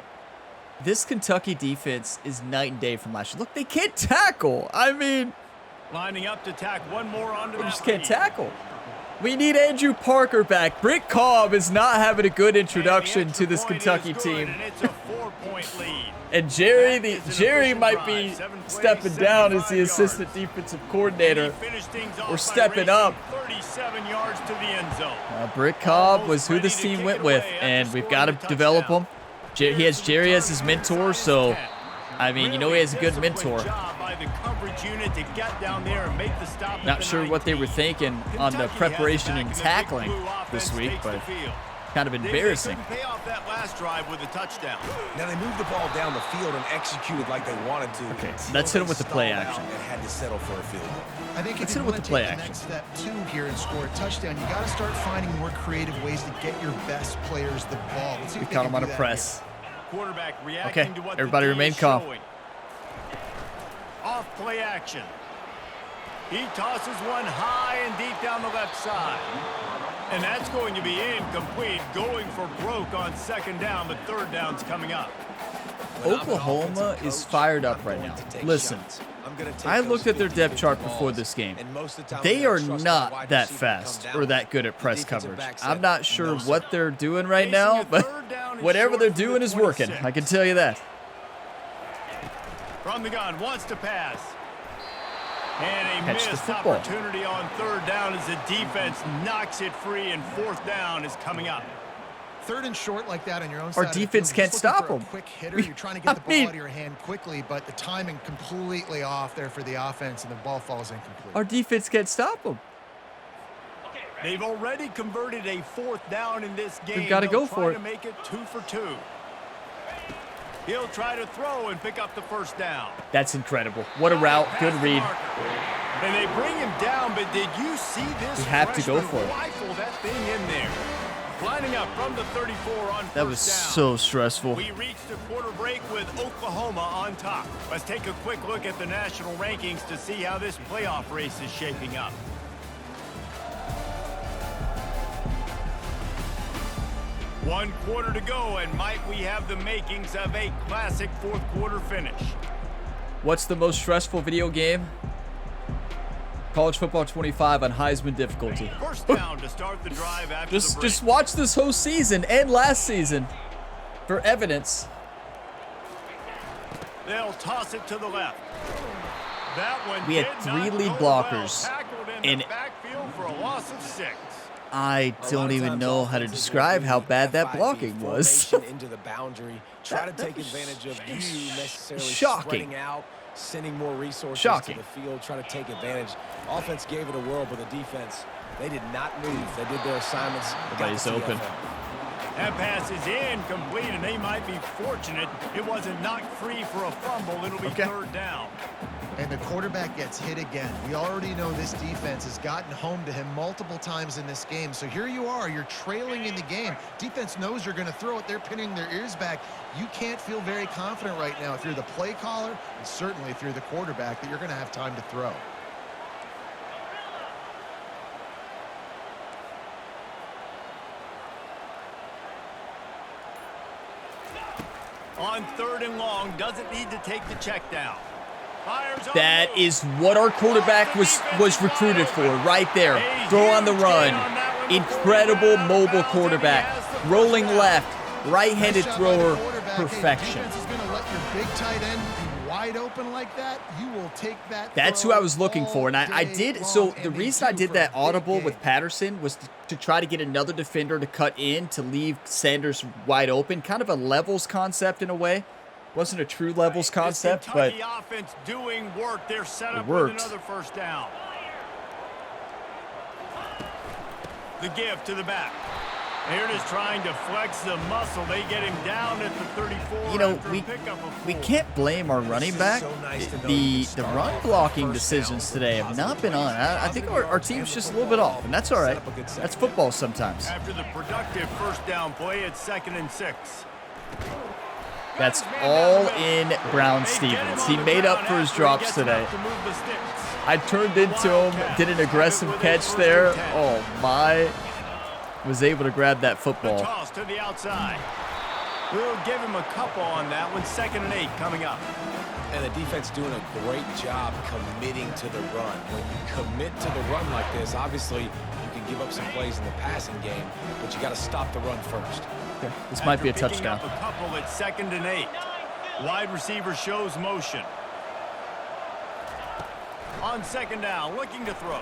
this Kentucky defense is night and day from last year. Look, they can't tackle. I mean, lining up to tack one more onto they that just can't lead. tackle. We need Andrew Parker back. Britt Cobb is not having a good introduction to this Kentucky team. And it's a 4-point lead. And Jerry might be stepping down as the assistant defensive coordinator. Or stepping up. 37 yards to the end zone. Britt Cobb was who this team went with, and we've got to develop him. He has Jerry as his mentor, so, I mean, you know he has a good mentor. Not sure what they were thinking on the preparation and tackling this week, but kind of embarrassing. Now they moved the ball down the field and executed like they wanted to. Okay, let's hit him with the play action. And had to settle for a field goal. I think let's if hit you him with want the to play take the action. next step 2 here and score a touchdown, you got to start finding more creative ways to get your best players the ball. Let's see We if they caught can him on do a that press. here. Quarterback reacting Okay, to what everybody the D remain is calm. showing. Off play action. He tosses one high and deep down the left side. And that's going to be incomplete, going for broke on 2nd down, but 3rd down's coming up. Oklahoma is fired up right now. Listen, I looked at their depth chart before this game. They are not that fast or that good at press coverage. I'm not sure what they're doing right now, but whatever they're doing is working. I can tell you that. From the gun, wants to pass. And a Catch the missed football. opportunity on 3rd down as the defense knocks it free, and 4th down is coming up. 3rd and short like that on your own Our side of the defense field, can't just looking stop for a them. Quick hitter, you're trying to get the ball out of your hand quickly, but the timing completely off there for the offense, and the ball falls incomplete. Our defense can't stop them. They've already converted a 4th down in this game. We've got to go for it. To make it 2 for 2. He'll try to throw and pick up the 1st down. That's incredible. What a route. Good read. And they bring him down, but did you see this? We have to go for it. Rifle that thing in there. Lining up from the 34 on That was 1st down. so stressful. We reached the quarter break with Oklahoma on top. Let's take a quick look at the national rankings to see how this playoff race is shaping up. One quarter to go, and might we have the makings of a classic 4th quarter finish. What's the most stressful video game? College Football 25 on Heisman difficulty. 1st down to start the drive after the break. Just watch this whole season and last season for evidence. They'll toss it to the left. That one We had did 3 not lead go blockers well. Tackled in in the backfield for a loss of 6. I don't even know how to describe how bad that blocking was. Into the boundary, try to take advantage of you necessarily shocking. spreading out, sending more resources Shocking. to the field, try to take advantage. Offense gave it a whirl, but the defense, they did not move. They did their assignments. Everybody's open. That pass is incomplete, and they might be fortunate it wasn't knocked free for a fumble. It'll be third down. And the quarterback gets hit again. We already know this defense has gotten home to him multiple times in this game. So here you are, you're trailing in the game. Defense knows you're going to throw it. They're pinning their ears back. You can't feel very confident right now if you're the play caller, and certainly if you're the quarterback, that you're going to have time to throw. On 3rd and long, doesn't need to take the check down. That is what our quarterback was recruited for right there. Throw on the run. Incredible mobile quarterback. Rolling left, right-handed thrower, perfection. Defense is going to let your big tight end be wide open like that. You will take that. That's who I was looking for, and I did. So the reason I did that audible with Patterson was to try to get another defender to cut in to leave Sanders wide open. Kind of a levels concept in a way. Wasn't a true levels concept, but offense doing work. They're set up it worked. With another first down. The give to the back. Here it is trying to flex the muscle. They get him down at the 34. You know, after a pickup of we 4. can't blame our running back. The run blocking decisions today have not been on. I think our team's just a little bit off, and that's all right. That's football sometimes. After the productive first down play, it's 2nd and 6. That's all in Brown Stevens. He made up for his drops today. I turned into him, did an aggressive catch there. Oh my. Was able to grab that football. Toss to the outside. We'll give him a couple on that one. 2nd and 8 coming up. And the defense doing a great job committing to the run. When you commit to the run like this, obviously you can give up some plays in the passing game, but you got to stop the run first. Okay. This might be a touchdown. Up a couple at 2nd and 8. Wide receiver shows motion. On 2nd down, looking to throw.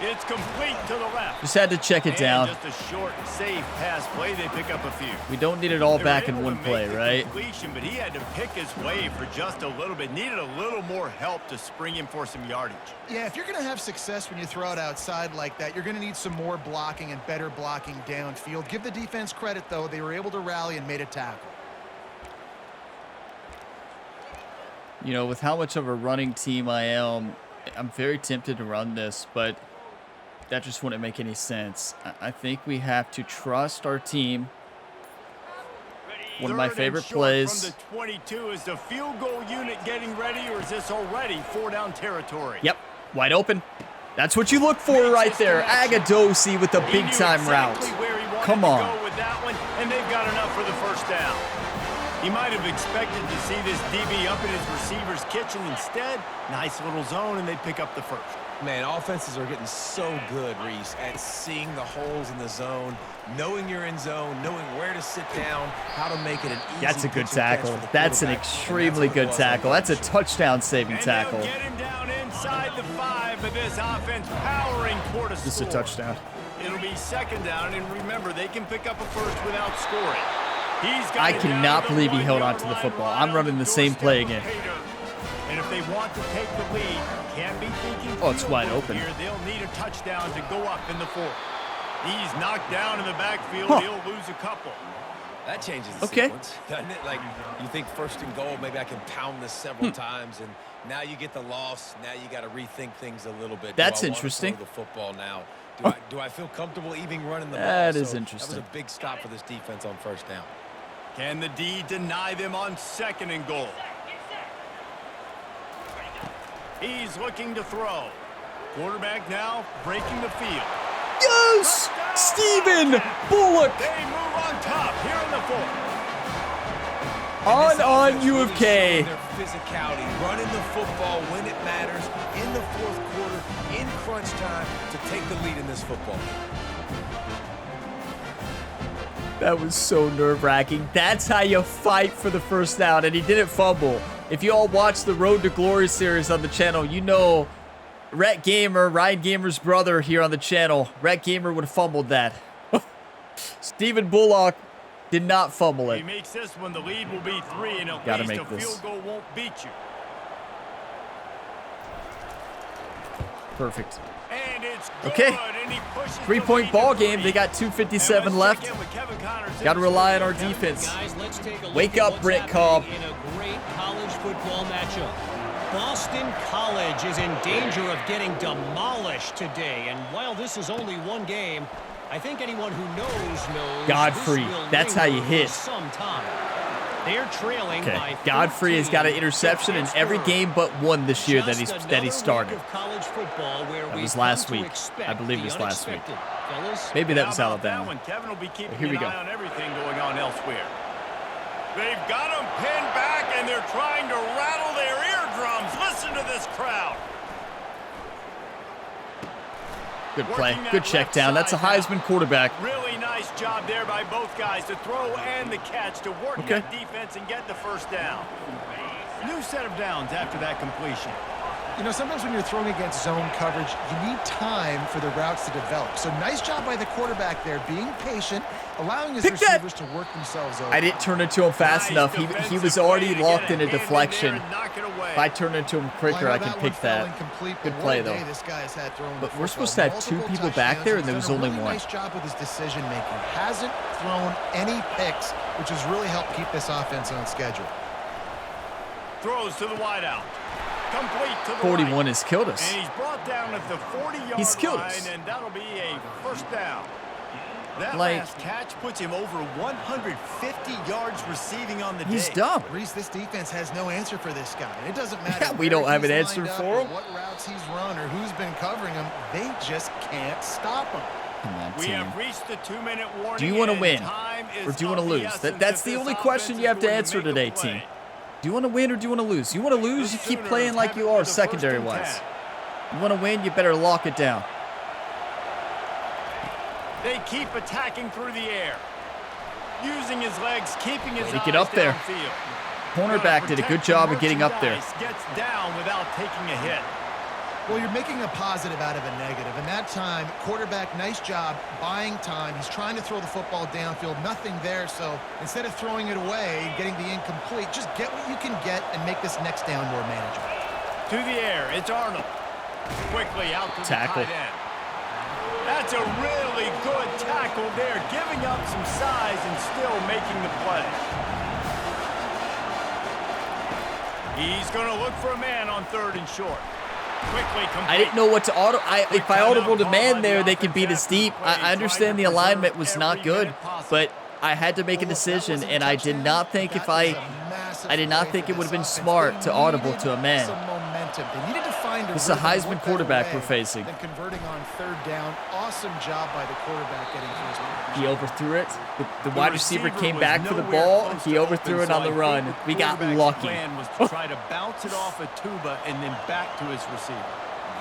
It's complete to the left. Just had to check it down. Just a short, safe pass play. They pick up a few. We don't need it all back in one play, right? Completion, but he had to pick his way for just a little bit. Needed a little more help to spring him for some yardage. Yeah, if you're going to have success when you throw it outside like that, you're going to need some more blocking and better blocking downfield. Give the defense credit, though. They were able to rally and made a tackle. You know, with how much of a running team I am, I'm very tempted to run this, but that just wouldn't make any sense. I think we have to trust our team. One of my favorite plays. From the 22, is the field goal unit getting ready, or is this already 4-down territory? Yep, wide open. That's what you look for right there. Agadosi with a big-time route. Come on. Go with that one, and they've got enough for the first down. He might have expected to see this DB up in his receiver's kitchen. Instead, nice little zone, and they pick up the first. Man, offenses are getting so good, Reese, at seeing the holes in the zone, knowing you're in zone, knowing where to sit down, how to make it an easy. That's a good tackle. That's an extremely good tackle. That's a touchdown-saving tackle. Get him down inside the 5, but this offense powering toward a score. Just a touchdown. It'll be 2nd down, and remember, they can pick up a first without scoring. I cannot believe he held on to the football. I'm running the same play again. And if they want to take the lead, can be thinking. Oh, it's wide open. Here, they'll need a touchdown to go up in the 4th. He's knocked down in the backfield. Huh. He'll lose a couple. That changes the sequence, doesn't it? Like, you think 1st and goal, maybe I can pound this several times, and now you get the loss. Now you got to rethink things a little bit. That's Do I want to interesting. throw the football now. Do I feel comfortable even running the ball? That is interesting. That was a big stop for this defense on 1st down. Can the D deny them on 2nd and goal? He's looking to throw. Quarterback now breaking the field. Yes! Stephen Bullock! They move on top here in the 4th. On U of K. Their physicality, running the football when it matters, in the 4th quarter, in crunch time, to take the lead in this football. That was so nerve-wracking. That's how you fight for the first down, and he didn't fumble. If you all watch the Road to Glory series on the channel, you know Rhett Gamer, Ryan Gamer's brother here on the channel. Rhett Gamer would have fumbled that. Stephen Bullock did not fumble it. He makes this one, the lead will be 3, and at Gotta least make a this. field goal won't beat you. Perfect. And it's Okay. good, and he pushes 3-point the ball lead to game. They 3. got 2:57 And let's left. check in with Kevin Connors. Got to rely on our defense. Guys, let's take a look Wake at up, what's Britt happening Cobb. in a great college football matchup. Boston College is in danger of getting demolished today, and while this is only one game, I think anyone who knows Godfrey, this will that's how you linger hit. for some time. They're trailing Okay, by Godfrey has got an interception in every game but one this year that he started. That was last week. I believe it was last week. Maybe that was How about that Alabama. one? Kevin will be keeping Here we an go. eye on everything going on elsewhere. They've got him pinned back, and they're trying to rattle their eardrums. Listen to this crowd. Good play. Good check down. That's a Heisman quarterback. Really nice job there by both guys to throw and the catch to work Okay. that defense and get the first down. New set of downs after that completion. You know, sometimes when you're throwing against zone coverage, you need time for the routes to develop. So nice job by the quarterback there, being patient, allowing his Pick that. receivers to work themselves over. I didn't turn it to him fast enough. He was already locked in a deflection. If I turn it to him quicker, I can pick that. Good play, though. But we're supposed to have two people back there, and there was only one. Nice job with his decision making. Hasn't thrown any picks, which has really helped keep this offense on schedule. Throws to the wideout. Complete to the 41 right. has killed us. And he's brought down at the 40-yard He's killed line, us. and that'll be a first down. That Like- last catch puts him over 150 yards receiving on the He's day. dumb. Reese, this defense has no answer for this guy. It doesn't matter. Yeah, we where don't have he's an answer lined up for or him. what routes he's run or who's been covering him. They just can't stop him. Come on, We team. have reached the 2-minute warning. Do you want to and win, time is or do you want to of the lose? essence That's if the this only offense question is you have to going answer make a today, play. team. Do you want to win or do you want to lose? You want to lose, you keep Sooners playing like have you it are with the first and secondary-wise. 10. You want to win, you better lock it down. They keep attacking through the air. Using his legs, keeping his Way to eyes get up there. downfield. Cornerback did a good job of getting up there. Gets down without taking a hit. Well, you're making a positive out of a negative. And that time, quarterback, nice job buying time. He's trying to throw the football downfield. Nothing there. So instead of throwing it away, getting the incomplete, just get what you can get and make this next down more manageable. To the air, it's Arnold. Quickly out to Tackle. the tight end. That's a really good tackle there, giving up some size and still making the play. He's going to look for a man on 3rd and short. Quickly complete. I didn't know what to auto. If I audible to man there, they can beat us deep. I understand the alignment was not good, but I had to make a decision, and I did not think I did not think it would have been smart to audible to a man. Some momentum. They needed to find This is a rhythm and Heisman work that quarterback away, we're facing. then converting on 3rd down. Awesome job by the quarterback getting first down. He overthrew it. The wide receiver came back for the ball. He overthrew it on the run. We got lucky. Plan was to try to bounce it off a tuba and then back to his receiver.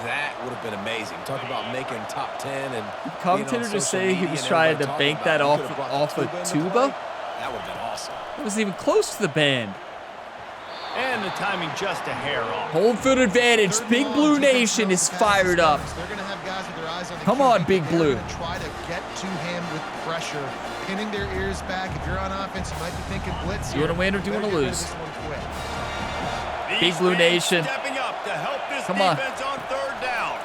That would have been amazing. Talk about making top 10 and Commentator just say he was trying to bank that off a tuba. That would have been awesome. It wasn't even close to the band. And the timing just a hair off. Home field advantage. Big Blue Nation is fired up. They're going to have guys with their eyes on the Come on, QB. Big They're Blue. gonna try to get to him with pressure, pinning their ears back. If you're on offense, you might be thinking blitz. Do you want to win or do you want to lose? Big These Blue fans Nation. Stepping up to help this Come on. defense on 3rd down.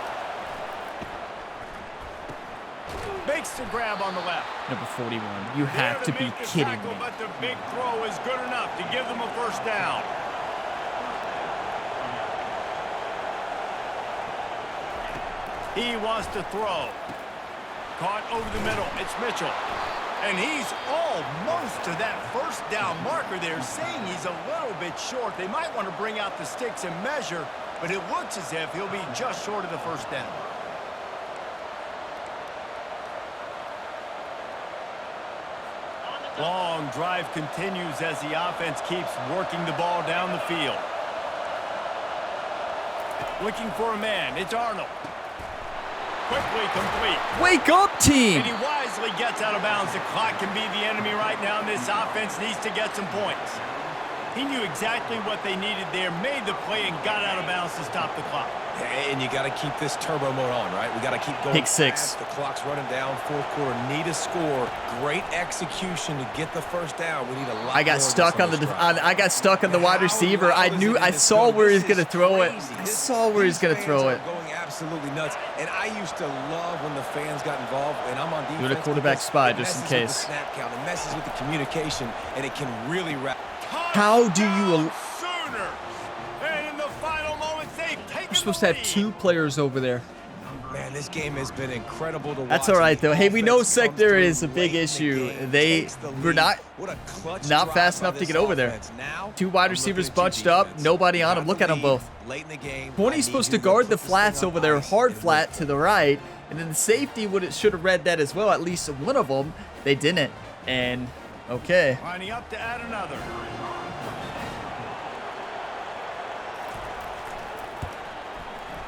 Makes the grab on the left. Number 41. You have to There be make the kidding tackle, me. But the big throw is good enough to give them a first down. He wants to throw. Caught over the middle. It's Mitchell. And he's almost to that first down marker there, saying he's a little bit short. They might want to bring out the sticks and measure, but it looks as if he'll be just short of the first down. Long drive continues as the offense keeps working the ball down the field. Looking for a man. It's Arnold. Quickly complete. Wake up, team! And he wisely gets out of bounds. The clock can be the enemy right now, and this offense needs to get some points. He knew exactly what they needed there, made the play, and got out of bounds to stop the clock. And you got to keep this turbo mode on, right? We got to keep going. Pick six. Fast. The clock's running down. Fourth quarter, need a score. Great execution to get the first down. We need a lot. I got stuck on the wide receiver. I saw where he's gonna throw it. I saw where he's gonna throw it. Going absolutely nuts. And I used to love when the fans got involved. And I'm on defense. Doing a quarterback spy just in case. Snap count. It messes with the communication, and it can really wrap. How do you? You're supposed to have 2 players over there. Man, this game has been incredible to watch. That's all right, though. Hey, we know secondary is a big issue. We're not fast enough to get over there. 2 wide receivers bunched up, nobody on them. Look at them both. 20's supposed to guard the flats over there, hard flat to the right, and then the safety should have read that as well. At least one of them, they didn't. And okay. Lining up to add another.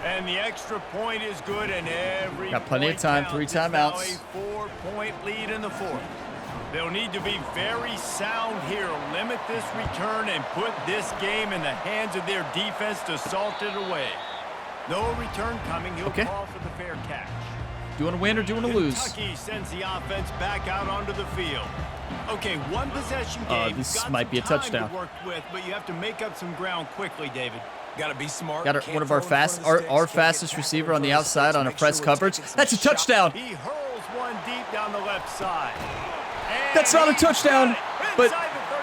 And the extra point is good, and every got plenty of time. 3 timeouts. A 4-point lead in the fourth. They'll need to be very sound here. Limit this return and put this game in the hands of their defense to salt it away. No return coming. He'll call for the fair catch. Do you want to win or do you want to lose? Kentucky sends the offense back out onto the field. Okay, one possession game. This might be a touchdown. To work with, but you have to make up some ground quickly, David. Got to be smart. Got one of our fastest receiver on the outside on a press coverage. That's a touchdown. He hurls one deep down the left side. That's not a touchdown, but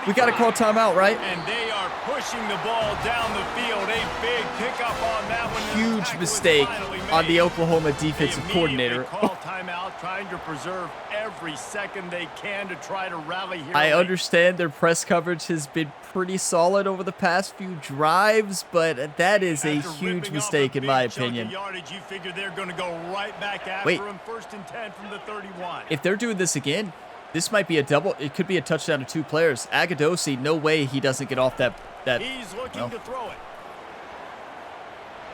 we got to call timeout, right? And they are pushing the ball down the field. A big pickup on that one. Huge mistake on the Oklahoma defensive coordinator. Call timeout, trying to preserve every second they can to try to rally here. I understand their press coverage has been pretty solid over the past few drives, but that is a huge mistake in my opinion. You figure they're going to go right back after him. 1st and 10 from the 31. If they're doing this again, this might be a double. It could be a touchdown to 2 players. Agadosi, no way he doesn't get off that. He's looking to throw it.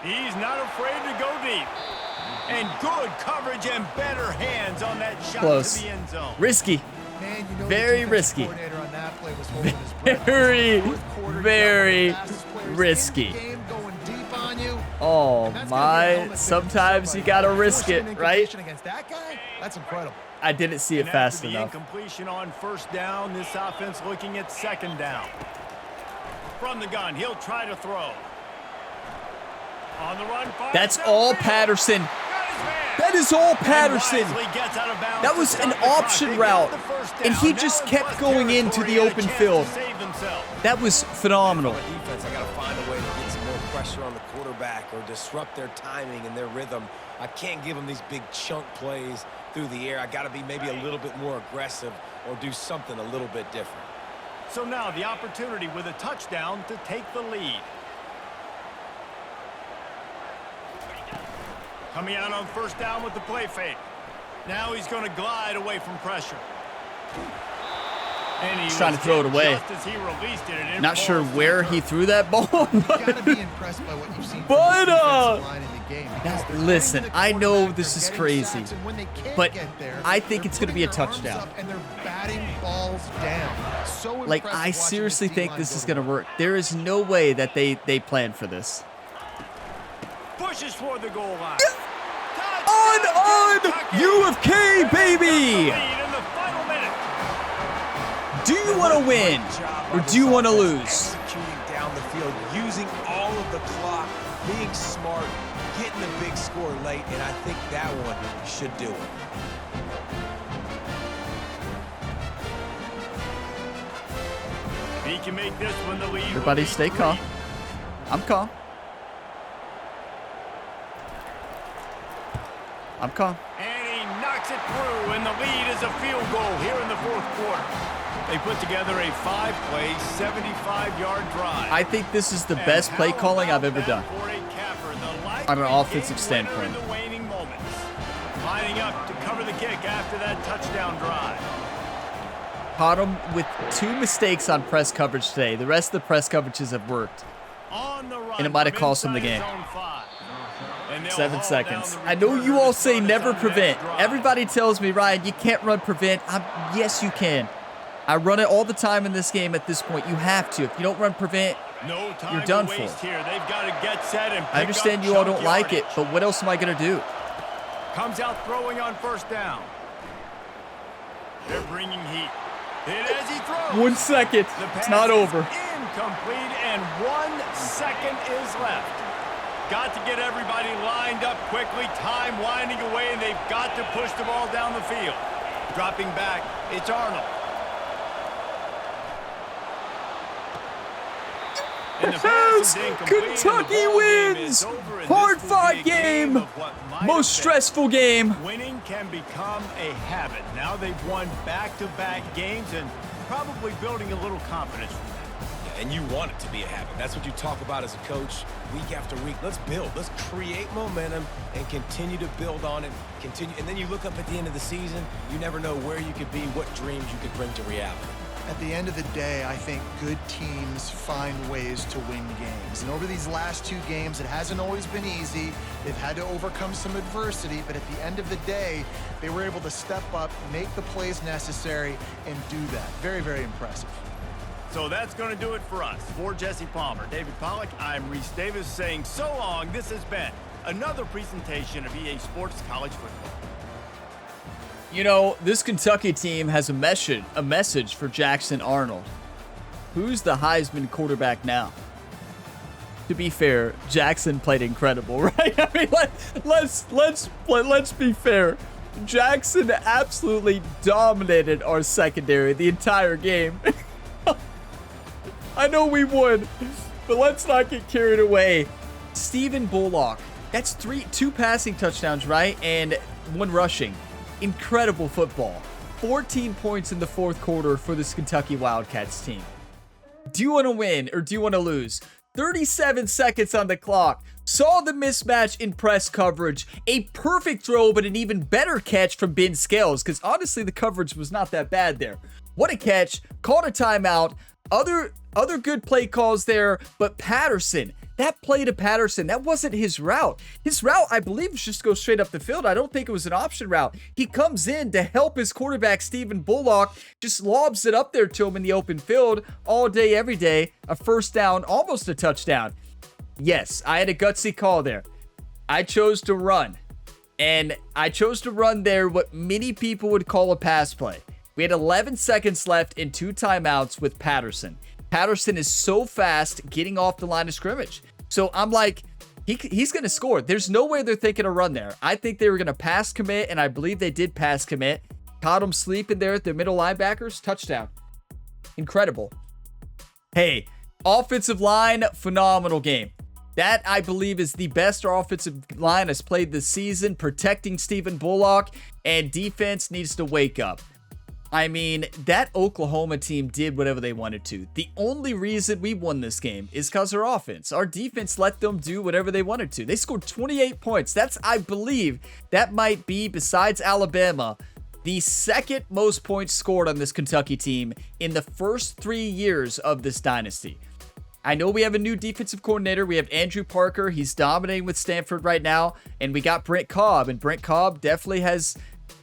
He's not afraid to go deep. And good coverage and better hands on that shot to the end zone. Risky. Man, you know, very risky. On that play was holding his breath. Very risky. Oh my, sometimes you gotta risk it, right? Against that guy? That's incredible. I didn't see it fast enough. Incompletion on 1st down. This offense looking at 2nd down. From the gun, he'll try to throw. On the run, that's all Patterson. That is all Patterson. That was an option route, and he just kept going into the open field. That was phenomenal. Defense, I got to find a way to get some more pressure on the quarterback or disrupt their timing and their rhythm. I can't give them these big chunk plays through the air. I got to be maybe a little bit more aggressive or do something a little bit different. So now the opportunity with a touchdown to take the lead. Coming out on 1st down with the play fake. Now he's going to glide away from pressure. And he's trying to throw it away. Not sure where he threw that ball. But listen, I know this is crazy, but I think it's going to be a touchdown. Like, I seriously think this is going to work. There is no way that they planned for this. Pushes for the goal line. On U of K, baby! Do you want to win or do you want to lose? Executing down the field, using all of the clock, being smart, getting the big score late, and I think that one should do it. He can make this one the lead. Everybody stay calm. I'm calm. I'm calm. And he knocks it through, and the lead is a field goal here in the 4th quarter. They put together a 5-play, 75-yard drive. I think this is the best play calling I've ever done on an offensive standpoint. Lining up to cover the kick after that touchdown drive. Caught him with 2 mistakes on press coverage today. The rest of the press coverages have worked. And it might have cost him the game. 7 seconds. I know you all say never prevent. Everybody tells me, Ryan, you can't run prevent. Yes, you can. I run it all the time in this game at this point. You have to. If you don't run prevent, No time you're done to waste for. here. They've got to get set and pick I understand up you all chunk don't like it, yardage. but what else am I going to do? Comes out throwing on first down. They're bringing heat. Hit as he throws. 1 second. The It's pass not is over. incomplete, and 1 second is left. Got to get everybody lined up quickly. Time winding away, and they've got to push the ball down the field. Dropping back, it's Arnold. And the pass is incomplete, and the Kentucky ball game wins. is over, and this Hard-fought will be a game. of what might have Most been. stressful game. Winning can become a habit. Now they've won back-to-back games and probably building a little confidence from that. Yeah, and you want it to be a habit. That's what you talk about as a coach week after week. Let's build. Let's create momentum and continue to build on it. Continue, and then you look up at the end of the season, you never know where you could be, what dreams you could bring to reality. At the end of the day, I think good teams find ways to win games. And over these last 2 games, it hasn't always been easy. They've had to overcome some adversity, but at the end of the day, they were able to step up, make the plays necessary, and do that. Very, very impressive. So that's going to do it for us. For Jesse Palmer, David Pollack, I'm Reese Davis saying so long. This has been another presentation of EA Sports College Football. You know, this Kentucky team has a message for Jackson Arnold. Who's the Heisman quarterback now? To be fair, Jackson played incredible, right? I mean, let's be fair. Jackson absolutely dominated our secondary the entire game. I know we won, but let's not get carried away. Stephen Bullock, that's 2 passing touchdowns, right? And 1 rushing. Incredible football. 14 points in the 4th quarter for this Kentucky Wildcats team. Do you want to win or do you want to lose? 37 seconds on the clock. Saw the mismatch in press coverage. A perfect throw, but an even better catch from Ben Scales, because honestly, the coverage was not that bad there. What a catch. Called a timeout. Other good play calls there, but Patterson, that play to Patterson, that wasn't his route. His route, I believe, was just go straight up the field. I don't think it was an option route. He comes in to help his quarterback, Stephen Bullock, just lobs it up there to him in the open field all day, every day. A first down, almost a touchdown. Yes, I had a gutsy call there. I chose to run. And I chose to run there what many people would call a pass play. We had 11 seconds left in 2 timeouts with Patterson. Patterson is so fast getting off the line of scrimmage. So I'm like, he's going to score. There's no way they're thinking a run there. I think they were going to pass commit, and I believe they did pass commit. Caught him sleeping there at the middle linebackers. Touchdown. Incredible. Hey, offensive line, phenomenal game. That, I believe, is the best our offensive line has played this season, protecting Stephen Bullock, and defense needs to wake up. I mean, that Oklahoma team did whatever they wanted to. The only reason we won this game is because our offense. Our defense let them do whatever they wanted to. They scored 28 points. That's, I believe, that might be, besides Alabama, the 2nd most points scored on this Kentucky team in the first 3 years of this dynasty. I know we have a new defensive coordinator. We have Andrew Parker. He's dominating with Stanford right now. And we got Brent Cobb. And Brent Cobb definitely has...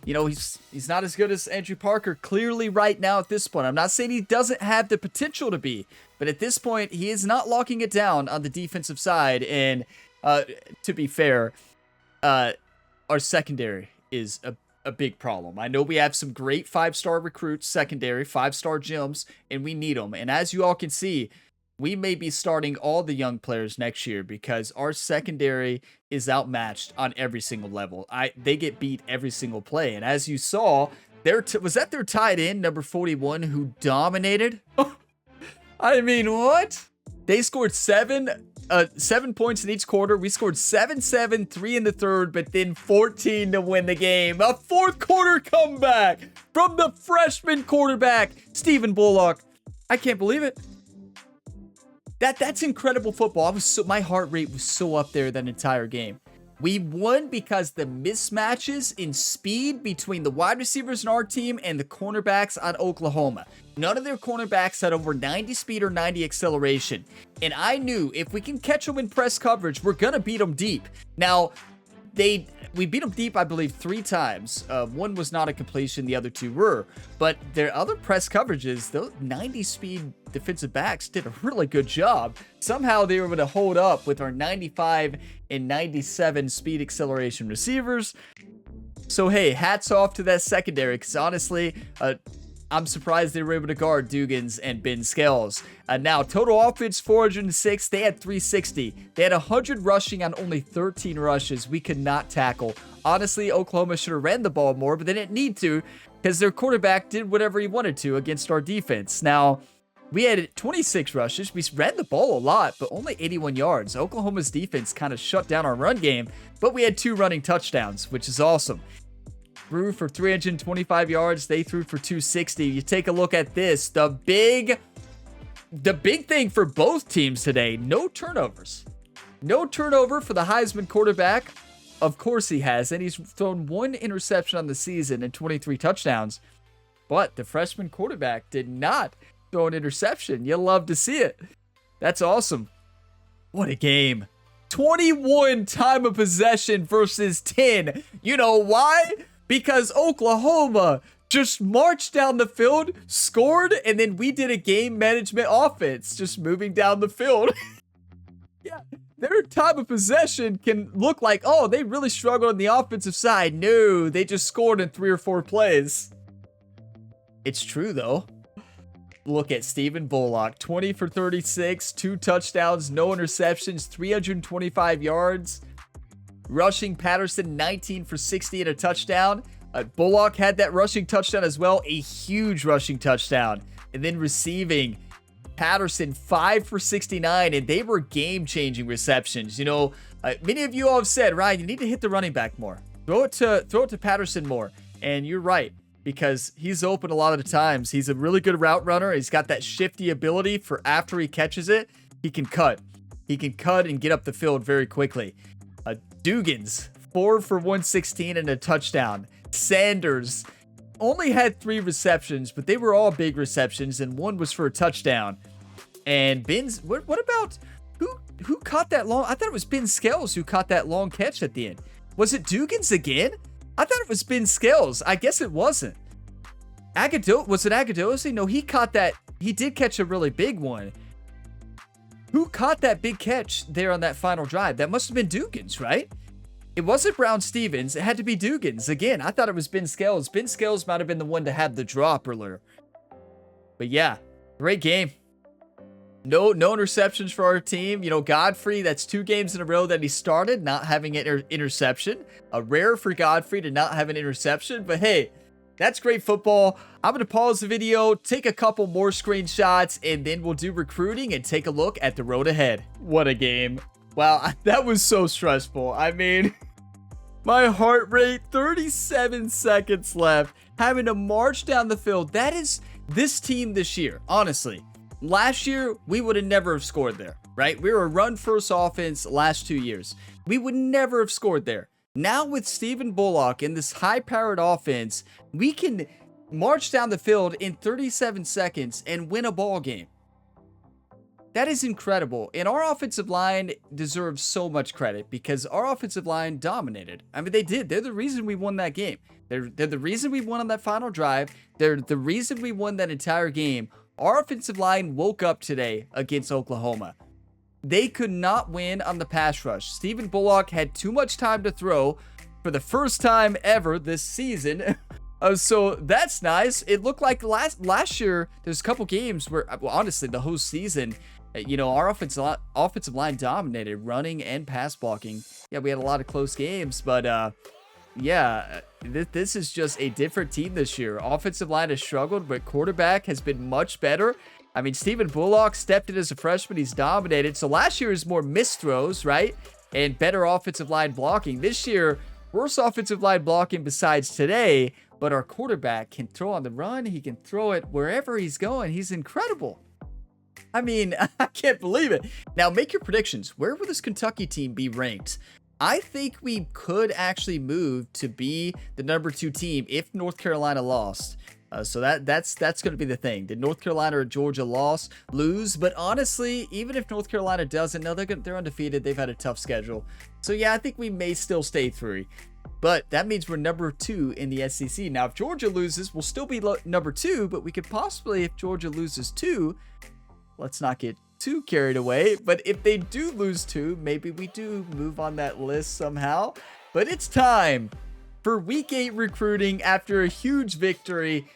You know, he's not as good as Andrew Parker clearly right now at this point. I'm not saying he doesn't have the potential to be, but at this point, he is not locking it down on the defensive side. And to be fair, our secondary is a big problem. I know we have some great 5-star recruits, secondary, 5-star gems, and we need them. And as you all can see, we may be starting all the young players next year because our secondary is outmatched on every single level. They get beat every single play. And as you saw, was that their tight end, number 41, who dominated? I mean, what? They scored 7 points in each quarter. We scored 7, 3 in the 3rd, but then 14 to win the game. A 4th quarter comeback from the freshman quarterback, Stephen Bullock. I can't believe it. That's incredible football. My heart rate was so up there that entire game. We won because the mismatches in speed between the wide receivers in our team and the cornerbacks on Oklahoma. None of their cornerbacks had over 90 speed or 90 acceleration. And I knew if we can catch them in press coverage, we're going to beat them deep. Now, We beat them deep, I believe, 3 times. One was not a completion, the other 2 were. But their other press coverages, those 90 speed defensive backs did a really good job. Somehow they were able to hold up with our 95 and 97 speed acceleration receivers. So hey, hats off to that secondary, because honestly, I'm surprised they were able to guard Dugans and Ben Scales. Now, total offense, 406. They had 360. They had 100 rushing on only 13 rushes. We could not tackle. Honestly, Oklahoma should have ran the ball more, but they didn't need to because their quarterback did whatever he wanted to against our defense. Now, we had 26 rushes. We ran the ball a lot, but only 81 yards. Oklahoma's defense kind of shut down our run game, but we had 2 running touchdowns, which is awesome. Threw for 325 yards. They threw for 260. You take a look at this. The big thing for both teams today, no turnovers. No turnover for the Heisman quarterback. Of course he has, and he's thrown 1 interception on the season and 23 touchdowns. But the freshman quarterback did not throw an interception. You'll love to see it. That's awesome. What a game. 21 time of possession versus 10. You know why? Because Oklahoma just marched down the field, scored, and then we did a game management offense, just moving down the field. Yeah, their time of possession can look like, oh, they really struggled on the offensive side. No, they just scored in 3 or 4 plays. It's true, though. Look at Stephen Bullock, 20 for 36, 2 touchdowns, no interceptions, 325 yards. Rushing Patterson, 19 for 60 and a touchdown. Bullock had that rushing touchdown as well, a huge rushing touchdown. And then receiving, Patterson, 5 for 69, and they were game-changing receptions. You know, many of you all have said, Ryan, you need to hit the running back more. Throw it to Patterson more. And you're right, because he's open a lot of the times. He's a really good route runner. He's got that shifty ability for after he catches it, he can cut. He can cut and get up the field very quickly. Dugans, 4 for 116 and a touchdown. Sanders only had 3 receptions, but they were all big receptions, and 1 was for a touchdown. And Ben's, what about, who caught that long? I thought it was Ben Scales who caught that long catch at the end. Was it Dugans again? I thought it was Ben Scales. I guess it wasn't. Was it Agadozi? No, he caught that. He did catch a really big one. Who caught that big catch there on that final drive? That must have been Dugans, right? It wasn't Brown Stevens. It had to be Dugans. Again, I thought it was Ben Scales. Ben Scales might have been the one to have the drop earlier. But yeah, great game. No interceptions for our team. You know, Godfrey, that's 2 games in a row that he started not having an interception. Rare for Godfrey to not have an interception. But hey, that's great football. I'm going to pause the video, take a couple more screenshots, and then we'll do recruiting and take a look at the road ahead. What a game. Wow, that was so stressful. I mean, my heart rate, 37 seconds left, having to march down the field. That is this team this year, honestly. Last year, we would have never have scored there, right? We were a run-first offense last 2 years. We would never have scored there. Now with Stephen Bullock in this high-powered offense, we can march down the field in 37 seconds and win a ball game. That is incredible. And our offensive line deserves so much credit because our offensive line dominated. I mean, they did. They're the reason we won that game. They're the reason we won on that final drive. They're the reason we won that entire game. Our offensive line woke up today against Oklahoma. They could not win on the pass rush. Stephen Bullock had too much time to throw for the first time ever this season. So that's nice. It looked like last year, there's a couple games where, well, honestly, the whole season, you know, our offensive line dominated running and pass blocking. Yeah, we had a lot of close games, but yeah, this is just a different team this year. Offensive line has struggled, but quarterback has been much better. I mean, Stephen Bullock stepped in as a freshman. He's dominated. So last year is more missed throws, right? And better offensive line blocking. This year, worse offensive line blocking besides today, but our quarterback can throw on the run. He can throw it wherever he's going. He's incredible. I mean, I can't believe it. Now, make your predictions. Where will this Kentucky team be ranked? I think we could actually move to be the number 2 team if North Carolina lost. So that's going to be the thing. Did North Carolina or Georgia lose? But honestly, even if North Carolina doesn't, no, they're undefeated. They've had a tough schedule. So yeah, I think we may still stay 3. But that means we're number 2 in the SEC. Now, if Georgia loses, we'll still be number 2, but we could possibly, if Georgia loses 2, let's not get too carried away. But if they do lose 2, maybe we do move on that list somehow. But it's time for Week 8 recruiting after a huge victory.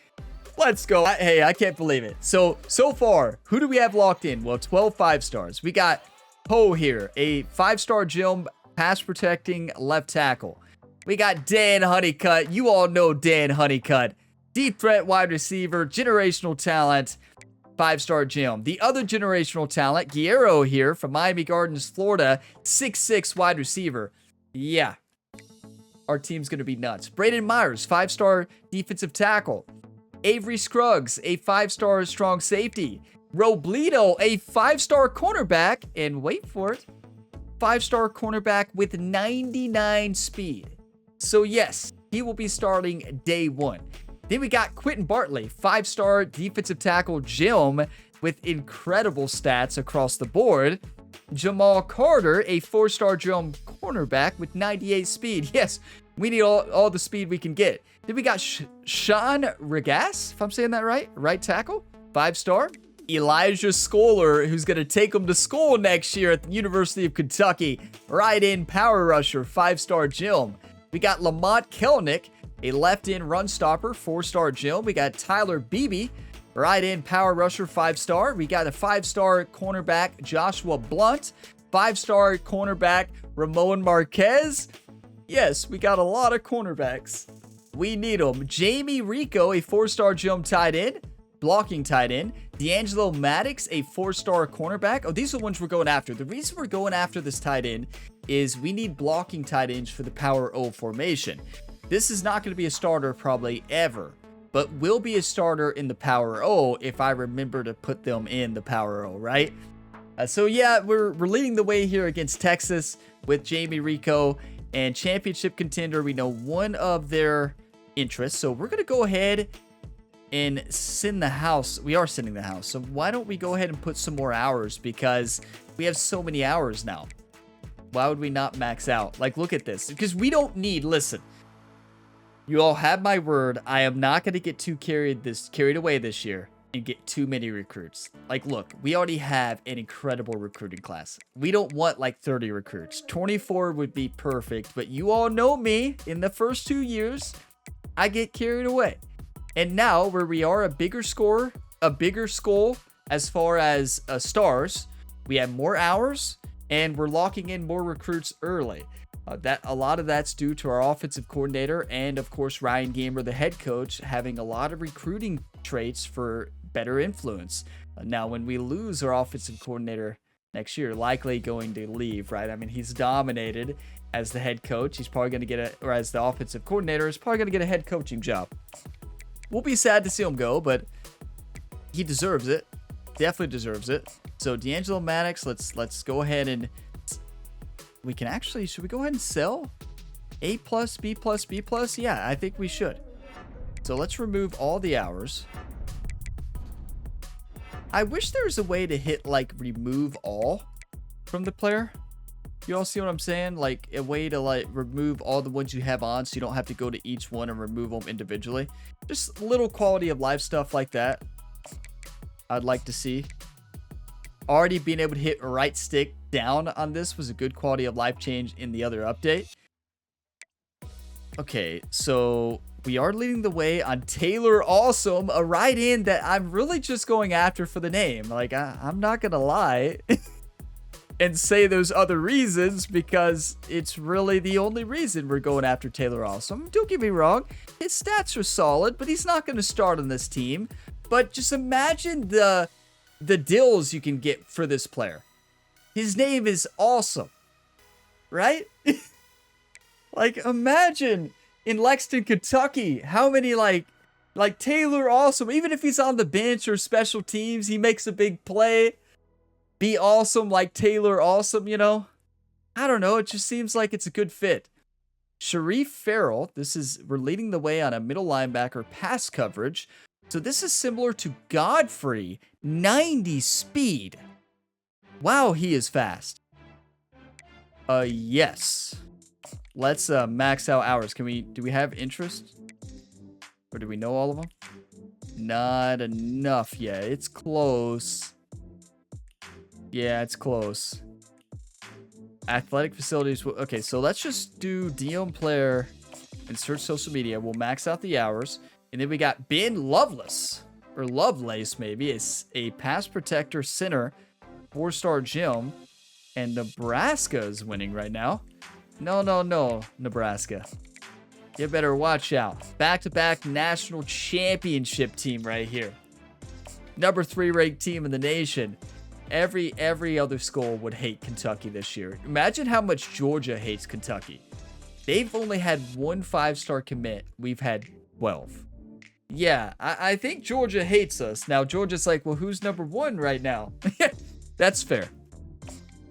Let's go. Hey, I can't believe it. So far, who do we have locked in? Well, 12 5-stars. We got Poe here, a 5-star gym pass protecting left tackle. We got Dan Honeycutt. You all know Dan Honeycutt. Deep threat wide receiver, generational talent, 5-star gym. The other generational talent, Guerrero here from Miami Gardens, Florida, 6'6" wide receiver. Yeah, our team's going to be nuts. Braden Myers, 5-star defensive tackle. Avery Scruggs, a 5-star strong safety. Robledo, a 5-star cornerback. And wait for it, 5-star cornerback with 99 speed. So yes, he will be starting day 1. Then we got Quentin Bartley, 5-star defensive tackle gem with incredible stats across the board. Jamal Carter, a 4-star gem cornerback with 98 speed. Yes, we need all the speed we can get. Then we got Sean Regas, if I'm saying that right, right tackle, 5-star. Elijah Scholar, who's going to take him to school next year at the University of Kentucky. Right in power rusher, 5-star gem. We got Lamont Kelnick, a left-in run stopper, 4-star gem. We got Tyler Beebe, right-in power rusher, 5-star. We got a 5-star cornerback, Joshua Blunt. 5-star cornerback, Ramon Marquez. Yes, we got a lot of cornerbacks. We need them. Jamie Rico, a 4-star gem tight end, blocking tight end. D'Angelo Maddox, a 4-star cornerback. Oh, these are the ones we're going after. The reason we're going after this tight end is we need blocking tight ends for the Power O formation. This is not going to be a starter probably ever, but will be a starter in the Power O if I remember to put them in the Power O, right? So yeah, we're leading the way here against Texas with Jamie Rico, and championship contender. We know one of their interests, so we're going to go ahead and send the house. We are sending the house, so why don't we go ahead and put some more hours, because we have so many hours now. Why would we not max out? Like, look at this, because we don't need, listen, you all have my word, I am not going to get too carried away this year and get too many recruits. Like, look, we already have an incredible recruiting class. We don't want like 30 recruits. 24 would be perfect, but you all know me. In the first 2 years, I get carried away. And now, where we are a bigger school as far as stars, we have more hours, and we're locking in more recruits early. A lot of that's due to our offensive coordinator and, of course, Ryan Gamer, the head coach, having a lot of recruiting traits for better influence. Now, when we lose our offensive coordinator next year, likely going to leave, right? I mean, he's dominated as the head coach. He's probably going to or as the offensive coordinator, he's probably going to get a head coaching job. We'll be sad to see him go, but he deserves it. Definitely deserves it. So D'Angelo Maddox, let's go ahead and we can actually, should we go ahead and sell A+, B+, B+? Yeah, I think we should. So let's remove all the hours. I wish there was a way to hit like remove all from the player. You all see what I'm saying? Like a way to like remove all the ones you have on, so you don't have to go to each one and remove them individually. Just little quality of life stuff like that I'd like to see. Already being able to hit right stick down on this was a good quality of life change in the other update. Okay, so we are leading the way on Taylor Awesome, a right in that I'm really just going after for the name. Like, I'm not gonna lie and say those other reasons, because it's really the only reason we're going after Taylor Awesome. Don't get me wrong, his stats are solid, but he's not going to start on this team. But just imagine the deals you can get for this player. His name is Awesome, right? Like, imagine in Lexington, Kentucky, how many like Taylor Awesome, even if he's on the bench or special teams, he makes a big play. Be awesome like Taylor Awesome, you know? I don't know. It just seems like it's a good fit. Sharif Farrell, we're leading the way on a middle linebacker pass coverage. So this is similar to Godfrey, 90 speed. Wow, he is fast. Yes. Let's max out ours. Do we have interest? Or do we know all of them? Not enough yet. It's close. Yeah, it's close. Athletic facilities. Okay, so let's just do DM player and search social media. We'll max out the hours. And then we got Ben Lovelace, or Lovelace maybe. It's a pass protector center, 4-star gym. And Nebraska is winning right now. No, Nebraska. You better watch out. Back-to-back national championship team right here. Number 3 ranked team in the nation. Every other school would hate Kentucky this year. Imagine how much Georgia hates Kentucky. They've only had 1 5-star commit. We've had 12. Yeah, I think Georgia hates us. Now, Georgia's like, well, who's number 1 right now? That's fair.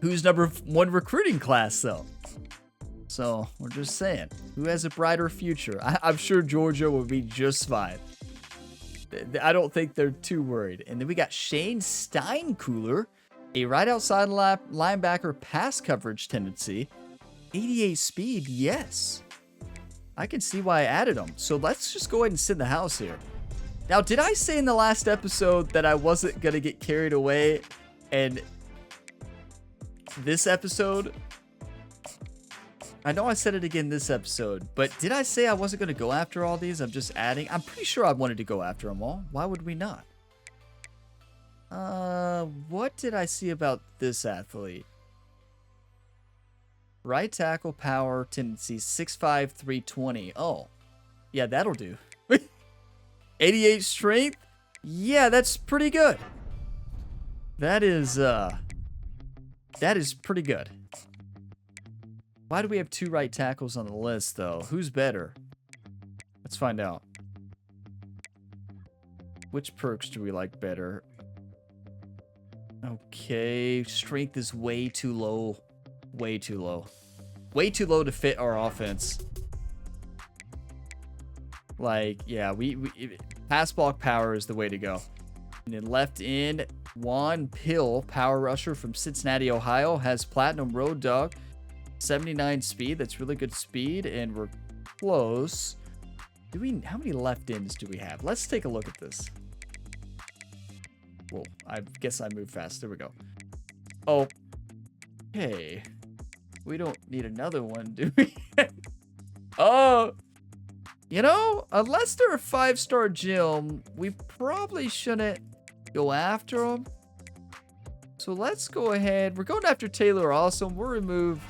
Who's number 1 recruiting class, though? So, we're just saying, who has a brighter future? I'm sure Georgia will be just fine. I don't think they're too worried. And then we got Shane Steinkühler, a right outside linebacker pass coverage tendency. 88 speed, yes. I can see why I added him. So let's just go ahead and sit in the house here. Now, did I say in the last episode that I wasn't going to get carried away? And this episode, I know I said it again this episode, but did I say I wasn't going to go after all these? I'm just adding. I'm pretty sure I wanted to go after them all. Why would we not? What did I see about this athlete? Right tackle power tendency 6'5", 320. Oh, yeah, that'll do. 88 strength. Yeah, that's pretty good. That is pretty good. Why do we have 2 right tackles on the list, though? Who's better? Let's find out. Which perks do we like better? Okay, strength is way too low. Way too low. Way too low to fit our offense. Like, yeah, we pass block power is the way to go. And then left end, Juan Pill, power rusher from Cincinnati, Ohio, has platinum road dog. 79 speed. That's really good speed, and we're close. How many left ends do we have? Let's take a look at this. Whoa, I guess I moved fast. There we go. Oh, okay. We don't need another one, do we? Oh, you know, unless they're a 5-star gym, we probably shouldn't go after them. So let's go ahead. We're going after Taylor Awesome. We'll remove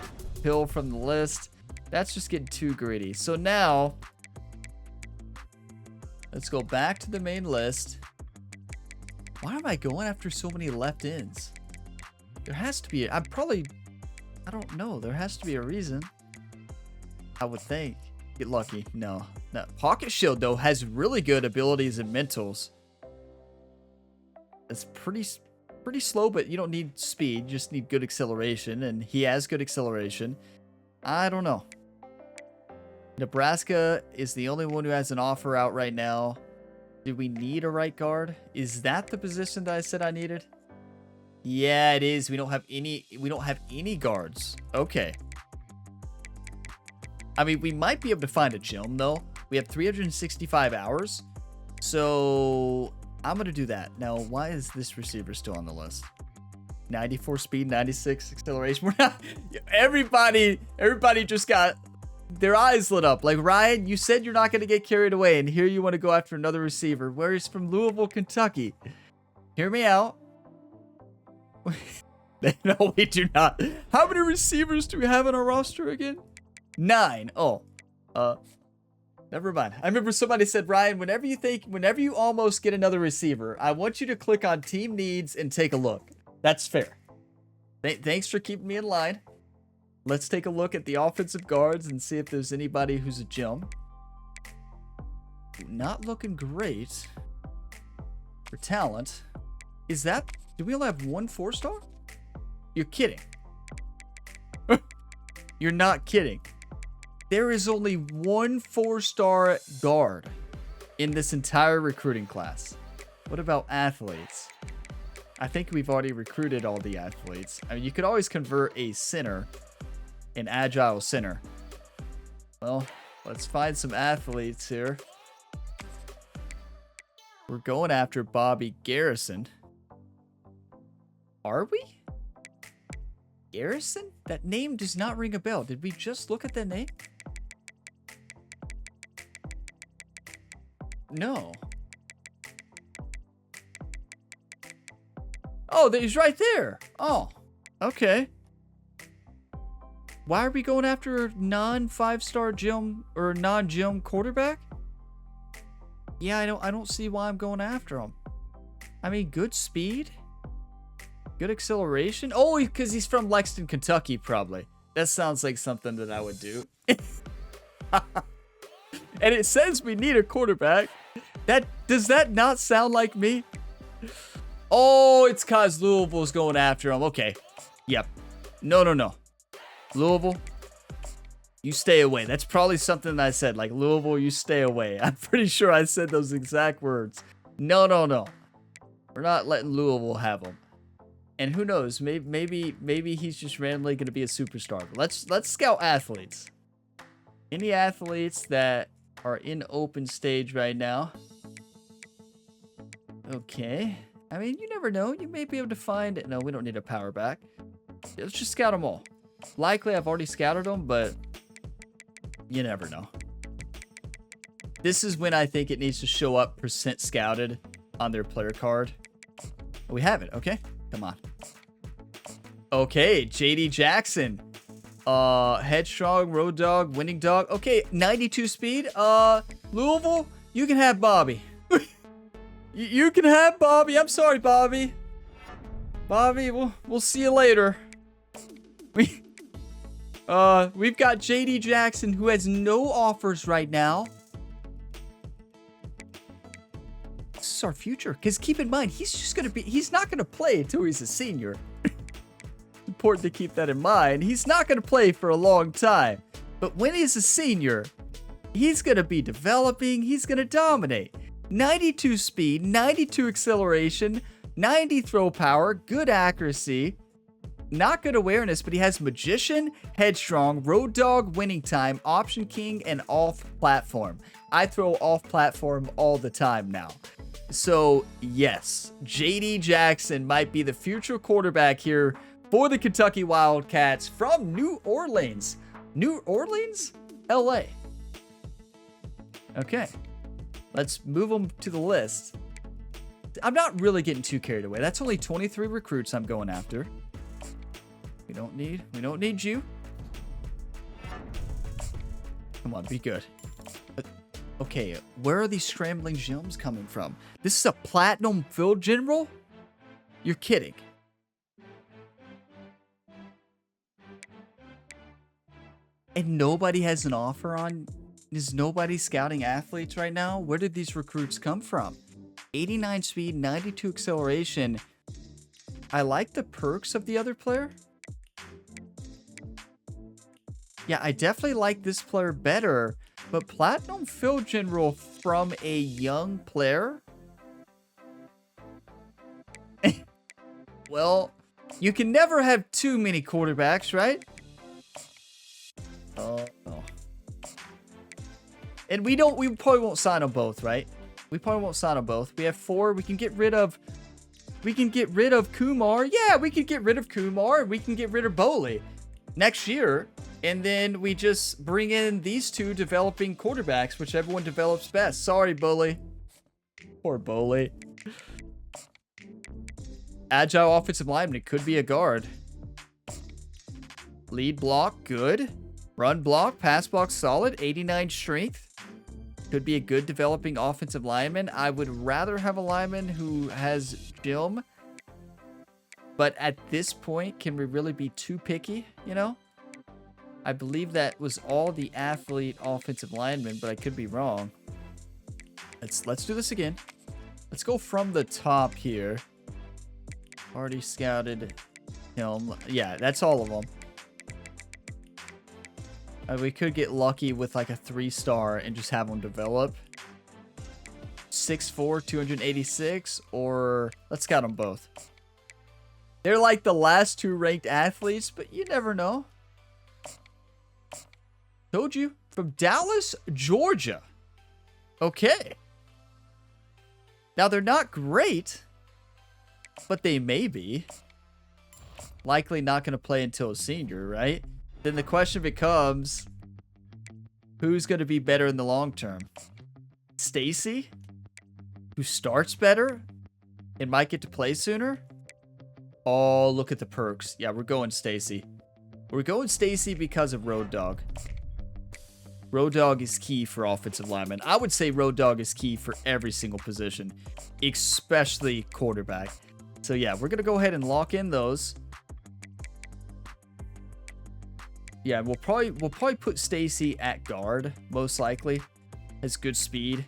Hill from the list. That's just getting too greedy. So now, let's go back to the main list. Why am I going after so many left ends? There has to be. I don't know. There has to be a reason. I would think. Get lucky. No. Pocket Shield, though, has really good abilities and mentals. It's pretty slow, but you don't need speed. You just need good acceleration, and he has good acceleration. I don't know. Nebraska is the only one who has an offer out right now. Do we need a right guard? Is that the position that I said I needed? Yeah, it is. We don't have any guards. Okay. I mean, we might be able to find a gym, though. We have 365 hours. So I'm going to do that. Now, why is this receiver still on the list? 94 speed, 96 acceleration. We're not, everybody just got their eyes lit up. Like, Ryan, you said you're not going to get carried away, and here you want to go after another receiver. Where he's from Louisville, Kentucky. Hear me out. No, we do not. How many receivers do we have on our roster again? 9. Oh, never mind. I remember somebody said, Ryan, whenever you almost get another receiver, I want you to click on team needs and take a look. That's fair. Thanks for keeping me in line. Let's take a look at the offensive guards and see if there's anybody who's a gem. Not looking great for talent. Do we only have 1 4-star? You're kidding. You're not kidding. There is only 1 4-star guard in this entire recruiting class. What about athletes? I think we've already recruited all the athletes. I mean, you could always convert a center, an agile center, Well, let's find some athletes here. We're going after Bobby Garrison. Are we? Garrison? That name does not ring a bell. Did we just look at that name? No. Oh, he's right there. Oh, okay. Why are we going after a non-5-star gym or non-gym quarterback? Yeah, I don't see why I'm going after him. I mean, good speed, good acceleration. Oh, because he's from Lexington, Kentucky, probably. That sounds like something that I would do. And it says we need a quarterback. Does that not sound like me? Oh, it's cause Louisville's going after him. Okay. Yep. No. Louisville, you stay away. That's probably something that I said. Like, Louisville, you stay away. I'm pretty sure I said those exact words. No. We're not letting Louisville have him. And who knows? Maybe he's just randomly going to be a superstar. But let's scout athletes. Any athletes that are in open stage right now? Okay. I mean, you never know. You may be able to find it. No, we don't need a power back. Let's just scout them all. Likely, I've already scouted them, but you never know. This is when I think it needs to show up % scouted on their player card. We have it. Okay. Come on. Okay. JD Jackson. Headstrong, road dog, winning dog. Okay. 92 speed. Louisville, you can have Bobby. You can have Bobby. I'm sorry, Bobby. Bobby, we'll see you later. We've got JD Jackson, who has no offers right now. This is our future. Because keep in mind, he's not going to play until he's a senior. Important to keep that in mind. He's not going to play for a long time. But when he's a senior, he's going to be developing. He's going to dominate. 92 speed, 92 acceleration, 90 throw power, good accuracy. Not good awareness, but he has Magician, Headstrong, Road Dog, Winning Time, Option King, and Off Platform. I throw off platform all the time now. So, yes, JD Jackson might be the future quarterback here for the Kentucky Wildcats from New Orleans. New Orleans? LA. Okay. Let's move them to the list. I'm not really getting too carried away. That's only 23 recruits I'm going after. We don't need you. Come on, be good. Okay, where are these scrambling gems coming from? This is a platinum field general? You're kidding. And nobody has an offer on? Is nobody scouting athletes right now? Where did these recruits come from? 89 speed, 92 acceleration. I like the perks of the other player. Yeah, I definitely like this player better, but Platinum Field General from a young player? Well, you can never have too many quarterbacks, right? Oh. And we probably won't sign them both, right? We probably won't sign them both. We have 4. We can get rid of Kumar. Yeah, we could get rid of Kumar. We can get rid of Boley next year. And then we just bring in these 2 developing quarterbacks, whichever one develops best. Sorry, Boley. Poor Boley. Agile offensive lineman. It could be a guard. Lead block, good. Run block, pass block, solid. 89 strength. Could be a good developing offensive lineman. I would rather have a lineman who has gym. But at this point, can we really be too picky, you know? I believe that was all the athlete offensive linemen, but I could be wrong. Let's do this again. Let's go from the top here. Already scouted him. Yeah, that's all of them. We could get lucky with like a 3-star and just have them develop. 6'4", 286, or let's scout them both. They're like the last 2 ranked athletes, but you never know. Told you. from Dallas, Georgia. Okay. Now, they're not great, but they may be. Likely not going to play until a senior, right? Then the question becomes, who's going to be better in the long term? Stacy, who starts better and might get to play sooner? Oh, look at the perks. Yeah, we're going Stacy. We're going Stacy because of Road Dogg. Road Dogg is key for offensive linemen. I would say Road Dogg is key for every single position, especially quarterback. So yeah, we're going to go ahead and lock in those. Yeah, we'll probably put Stacy at guard, most likely. Has good speed.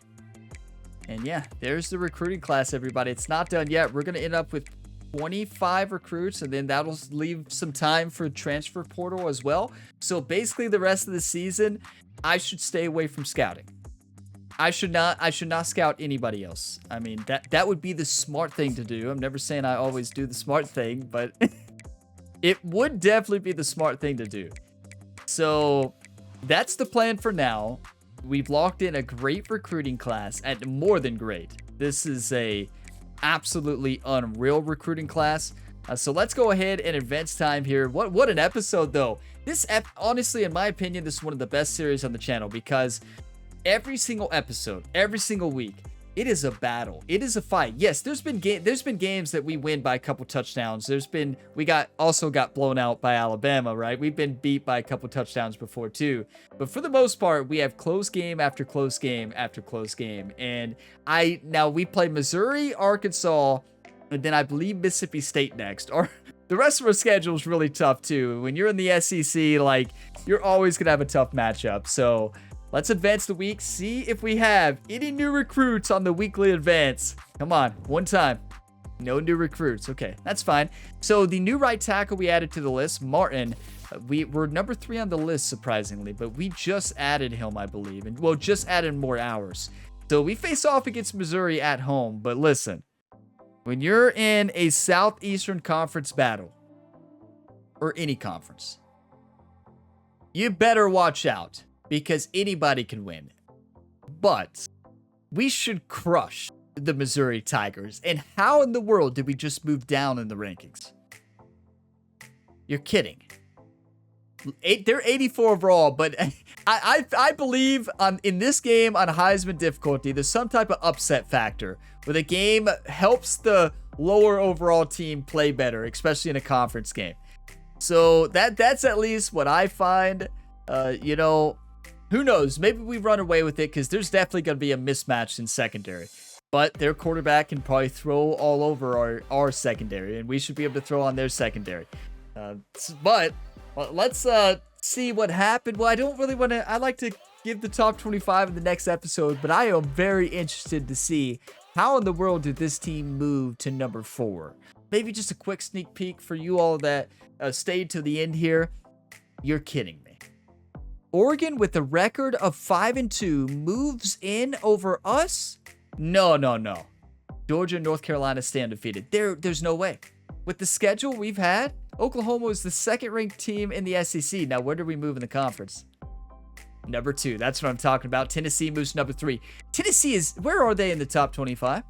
And yeah, there's the recruiting class, everybody. It's not done yet. We're going to end up with 25 recruits, and then that'll leave some time for transfer portal as well. So basically the rest of the season, I should stay away from scouting. I should not scout anybody else. I mean, that would be the smart thing to do. I'm never saying I always do the smart thing, but it would definitely be the smart thing to do. So that's the plan for now. We've locked in a great recruiting class, and more than great. This is a absolutely unreal recruiting class. So let's go ahead and advance time here. What an episode, though. Honestly, in my opinion, this is one of the best series on the channel because every single episode, every single week, it is a battle. It is a fight. Yes, there's been games that we win by a couple touchdowns. We also got blown out by Alabama, right? We've been beat by a couple touchdowns before too. But for the most part, we have close game after close game after close game. And now we play Missouri, Arkansas, and then I believe Mississippi State next. Or the rest of our schedule is really tough too. When you're in the SEC, like, you're always gonna have a tough matchup. So let's advance the week, see if we have any new recruits on the weekly advance. Come on, one time. No new recruits. Okay, that's fine. So the new right tackle we added to the list, Martin, we're number 3 on the list, surprisingly, but we just added him, I believe. And, well, just added more hours. So we face off against Missouri at home. But listen, when you're in a Southeastern Conference battle, or any conference, you better watch out, because anybody can win. But we should crush the Missouri Tigers. And how in the world did we just move down in the rankings? You're kidding. They're 84 overall, but I believe in this game on Heisman difficulty, there's some type of upset factor where the game helps the lower overall team play better, especially in a conference game. So that's at least what I find. Who knows? Maybe we run away with it because there's definitely going to be a mismatch in secondary. But their quarterback can probably throw all over our secondary, and we should be able to throw on their secondary. But let's see what happened. Well, I don't really want to... I like to give the top 25 in the next episode, but I am very interested to see how in the world did this team move to number 4. Maybe just a quick sneak peek for you all that stayed to the end here. You're kidding me. Oregon with a record of 5-2 moves in over us? No. Georgia and North Carolina stay undefeated. There's no way. With the schedule we've had, Oklahoma is the second-ranked team in the SEC. Now, where do we move in the conference? Number 2. That's what I'm talking about. Tennessee moves to number 3. Tennessee is... Where are they in the top 25?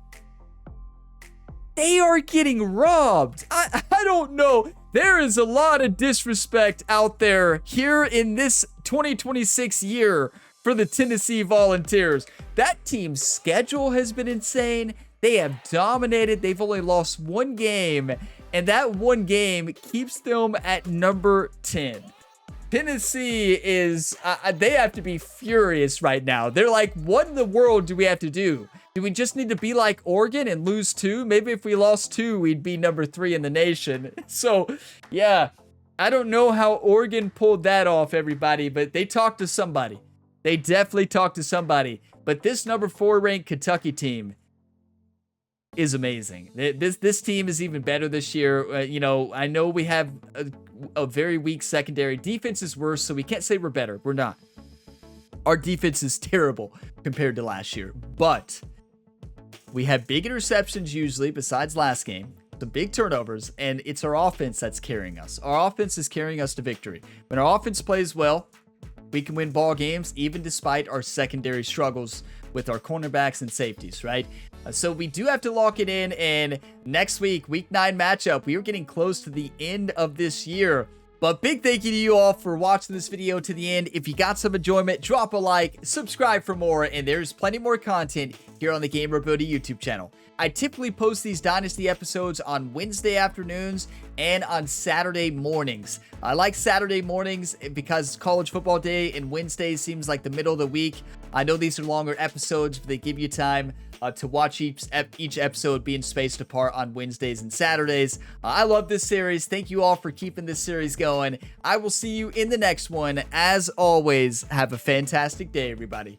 They are getting robbed. I don't know. There is a lot of disrespect out there here in this 2026 year for the Tennessee Volunteers. That team's schedule has been insane. They have dominated. They've only lost one game, and that one game keeps them at number 10. Tennessee is, they have to be furious right now. They're like, what in the world do we have to do? Do we just need to be like Oregon and lose 2? Maybe if we lost 2, we'd be number 3 in the nation. So, yeah, I don't know how Oregon pulled that off, everybody, but they talked to somebody. They definitely talked to somebody. But this number 4 ranked Kentucky team is amazing. This team is even better this year. I know we have a very weak secondary. Defense is worse, so we can't say we're better. We're not. Our defense is terrible compared to last year, but we have big interceptions usually, besides last game, some big turnovers, and it's our offense that's carrying us. Our offense is carrying us to victory. When our offense plays well, we can win ball games even despite our secondary struggles with our cornerbacks and safeties, right? So we do have to lock it in, and next week, week 9 matchup, we are getting close to the end of this year. But big thank you to you all for watching this video to the end. If you got some enjoyment, drop a like, subscribe for more, and there's plenty more content here on the Gamer Ability YouTube channel. I typically post these Dynasty episodes on Wednesday afternoons and on Saturday mornings. I like Saturday mornings because college football day, and Wednesday seems like the middle of the week. I know these are longer episodes, but they give you time to watch each episode being spaced apart on Wednesdays and Saturdays. I love this series. Thank you all for keeping this series going. I will see you in the next one. As always, have a fantastic day, everybody.